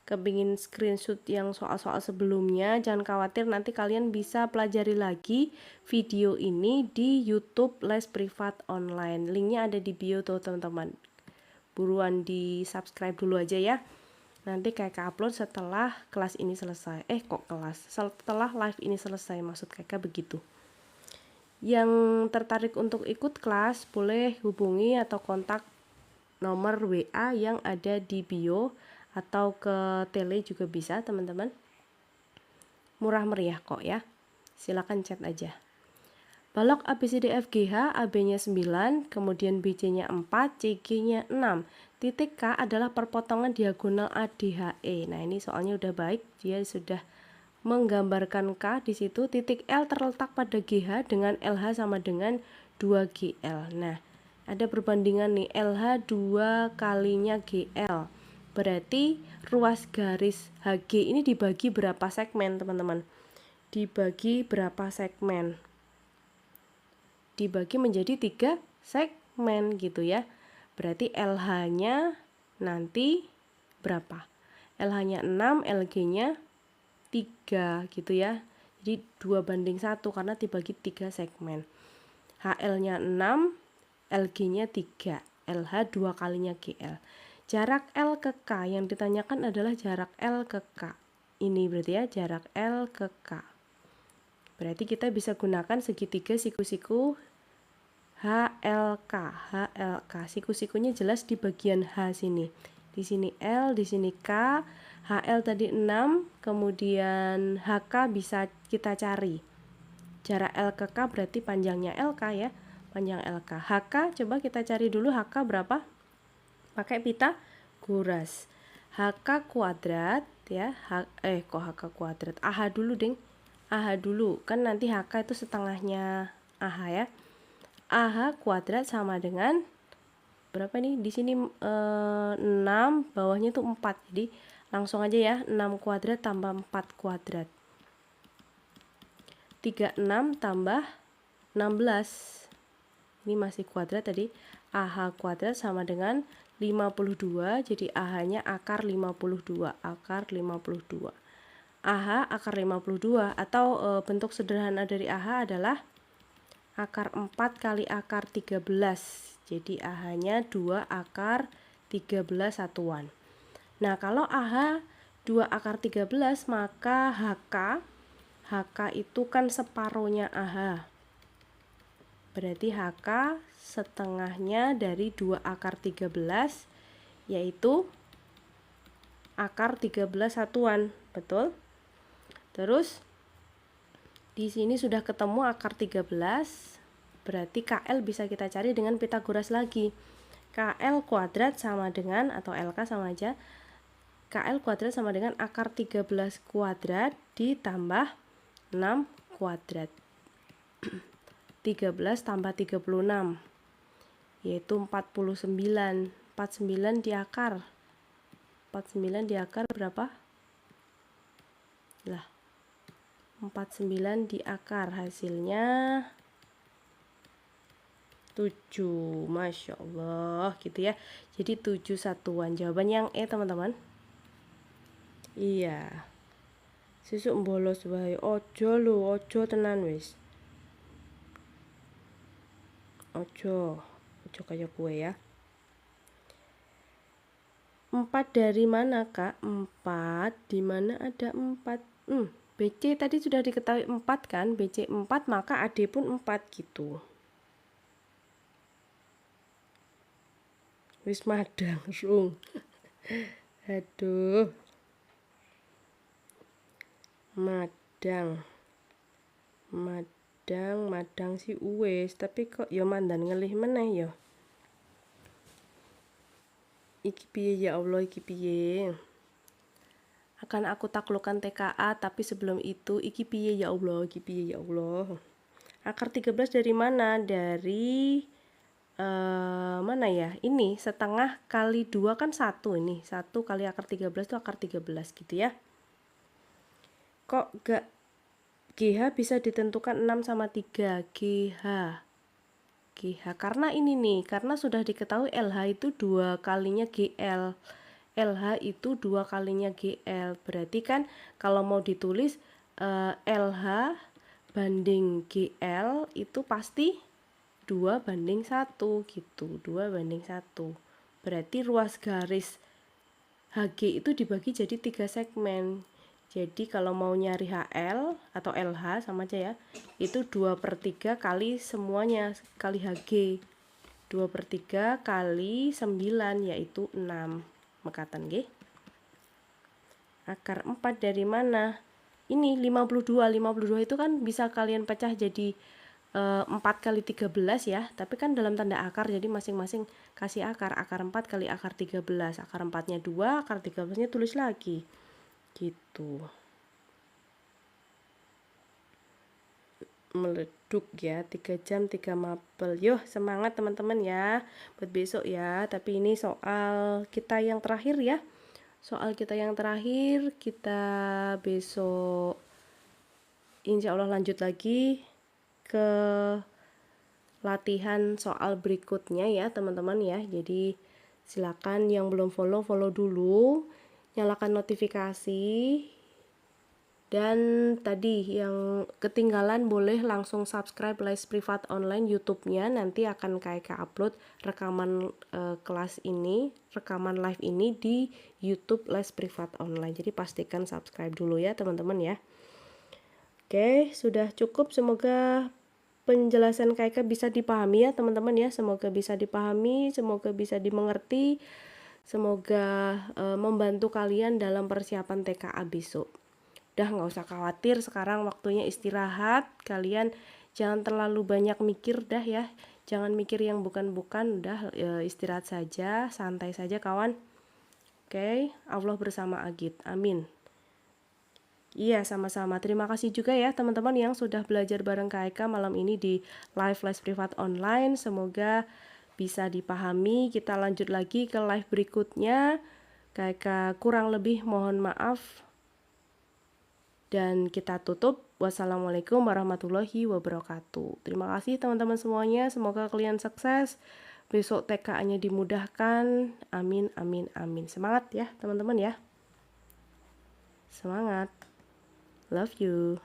kepingin screenshot yang soal-soal sebelumnya, jangan khawatir, nanti kalian bisa pelajari lagi video ini di YouTube Les Privat Online. Linknya ada di bio tuh teman-teman. Buruan di subscribe dulu aja ya. Nanti kakak upload setelah kelas ini selesai. Setelah live ini selesai, maksud kakak begitu. Yang tertarik untuk ikut kelas boleh hubungi atau kontak nomor WA yang ada di bio, atau ke tele juga bisa teman-teman. Murah meriah kok ya. Silakan chat aja. Balok ABCDFGH, AB-nya 9, kemudian BC-nya 4, CG-nya 6. Titik K adalah perpotongan diagonal ADHE. Nah, ini soalnya udah baik, dia sudah menggambarkan K di situ. Titik L terletak pada GH dengan LH sama dengan 2GL. Nah, ada perbandingan nih, LH 2 kalinya GL. Berarti ruas garis HG ini dibagi berapa segmen, teman-teman? Dibagi berapa segmen? Dibagi menjadi 3 segmen gitu ya. Berarti LH-nya nanti berapa? LH-nya 6, LG-nya 3 gitu ya. Jadi 2:1 karena dibagi 3 segmen. HL-nya 6, LG-nya 3. LH 2 kalinya GL. Jarak L ke K yang ditanyakan adalah jarak L ke K. Ini berarti ya jarak L ke K. Berarti kita bisa gunakan segitiga siku-siku HLK. Siku-sikunya jelas di bagian H sini. Di sini L, di sini K. HL tadi 6, kemudian HK bisa kita cari. Jarak L ke K berarti panjangnya LK ya. Panjang LK. HK coba kita cari dulu, HK berapa? Pakai Pitagoras. HK kuadrat ya. Kok HK kuadrat? AH dulu ding. AH dulu. Kan nanti HK itu setengahnya AH ya. AH kuadrat sama dengan berapa nih? Di sini 6, bawahnya itu 4. Jadi langsung aja ya, 6 kuadrat tambah 4 kuadrat. 36 tambah 16. Ini masih kuadrat tadi. AH kuadrat sama dengan 52, jadi AH-nya akar 52. Akar 52. AH akar 52 atau bentuk sederhana dari AH adalah akar 4 kali akar 13. Jadi AH-nya 2 akar 13 satuan. Nah, kalau AH 2 akar 13, maka HK itu kan separohnya AH. Berarti HK setengahnya dari 2 akar 13, yaitu akar 13 satuan. Betul? Terus di sini sudah ketemu akar 13, berarti KL bisa kita cari dengan Pitagoras lagi. KL kuadrat sama dengan, atau LK sama aja, KL kuadrat sama dengan akar 13 kuadrat ditambah 6 kuadrat. 13 tambah 36, yaitu 49. 49 di akar. 49 di akar berapa? Lah, 49 di akar, hasilnya 7. Masya Allah gitu ya. Jadi 7 satuan. Jawaban yang E teman-teman. Iya. Sesuk bolos wae. Ojo tenan wis. Ojo kayak kue ya. 4 dari mana kak? 4, di mana ada 4? BC tadi sudah diketahui 4 kan? BC 4, maka AD pun 4 gitu. Wis madang rung. Aduh. Madang si uwes, tapi kok ya mandan ngelih meneh ya. Iki piye ya Allah, iki piye? Akan aku taklukkan TKA, tapi sebelum itu iki piye ya Allah, iki piye ya Allah. Akar 13 dari mana? Dari mana ya? Ini setengah kali 2 kan 1 ini. 1 kali akar 13 itu akar 13 gitu ya. Kok gak GH bisa ditentukan 6 sama 3? GH GH. Karena ini nih, karena sudah diketahui LH itu 2 kalinya GL. LH itu 2 kalinya GL. Berarti kan kalau mau ditulis LH banding GL itu pasti 2:1 gitu. 2:1. Berarti ruas garis HG itu dibagi jadi 3 segmen. Jadi kalau mau nyari HL atau LH sama aja ya, itu 2/3 kali semuanya kali HG. 2/3 kali 9 yaitu 6. Mekatan nggih. Akar 4 dari mana? Ini 52. 52 itu kan bisa kalian pecah jadi 4 kali 13 ya, tapi kan dalam tanda akar, jadi masing-masing kasih akar 4 kali akar 13, akar 4-nya 2, akar 13-nya tulis lagi gitu. Meleduk ya, 3 jam 3 mapel. Yuh, semangat teman-teman ya buat besok ya. Tapi ini soal kita yang terakhir ya. Soal kita yang terakhir, kita besok insya Allah lanjut lagi ke latihan soal berikutnya ya teman-teman ya. Jadi silakan yang belum follow dulu, nyalakan notifikasi, dan tadi yang ketinggalan boleh langsung subscribe Les Privat Online YouTube-nya. Nanti akan kayak upload rekaman kelas ini, rekaman live ini di YouTube Les Privat Online. Jadi pastikan subscribe dulu ya teman-teman ya. Oke, sudah cukup. Semoga penjelasan KK bisa dipahami ya teman-teman ya. Semoga bisa dipahami, semoga bisa dimengerti, semoga membantu kalian dalam persiapan TKA besok. Udah nggak usah khawatir, sekarang waktunya istirahat. Kalian jangan terlalu banyak mikir dah ya. Jangan mikir yang bukan-bukan, udah istirahat saja, santai saja kawan. Oke, Allah bersama Agit. Amin. Iya, sama-sama. Terima kasih juga ya teman-teman yang sudah belajar bareng KK malam ini di live Les Privat Online. Semoga bisa dipahami. Kita lanjut lagi ke live berikutnya. KK kurang lebih mohon maaf. Dan kita tutup. Wassalamualaikum warahmatullahi wabarakatuh. Terima kasih teman-teman semuanya. Semoga kalian sukses. Besok TKA-nya dimudahkan. Amin, amin, amin. Semangat ya teman-teman ya. Semangat. Love you.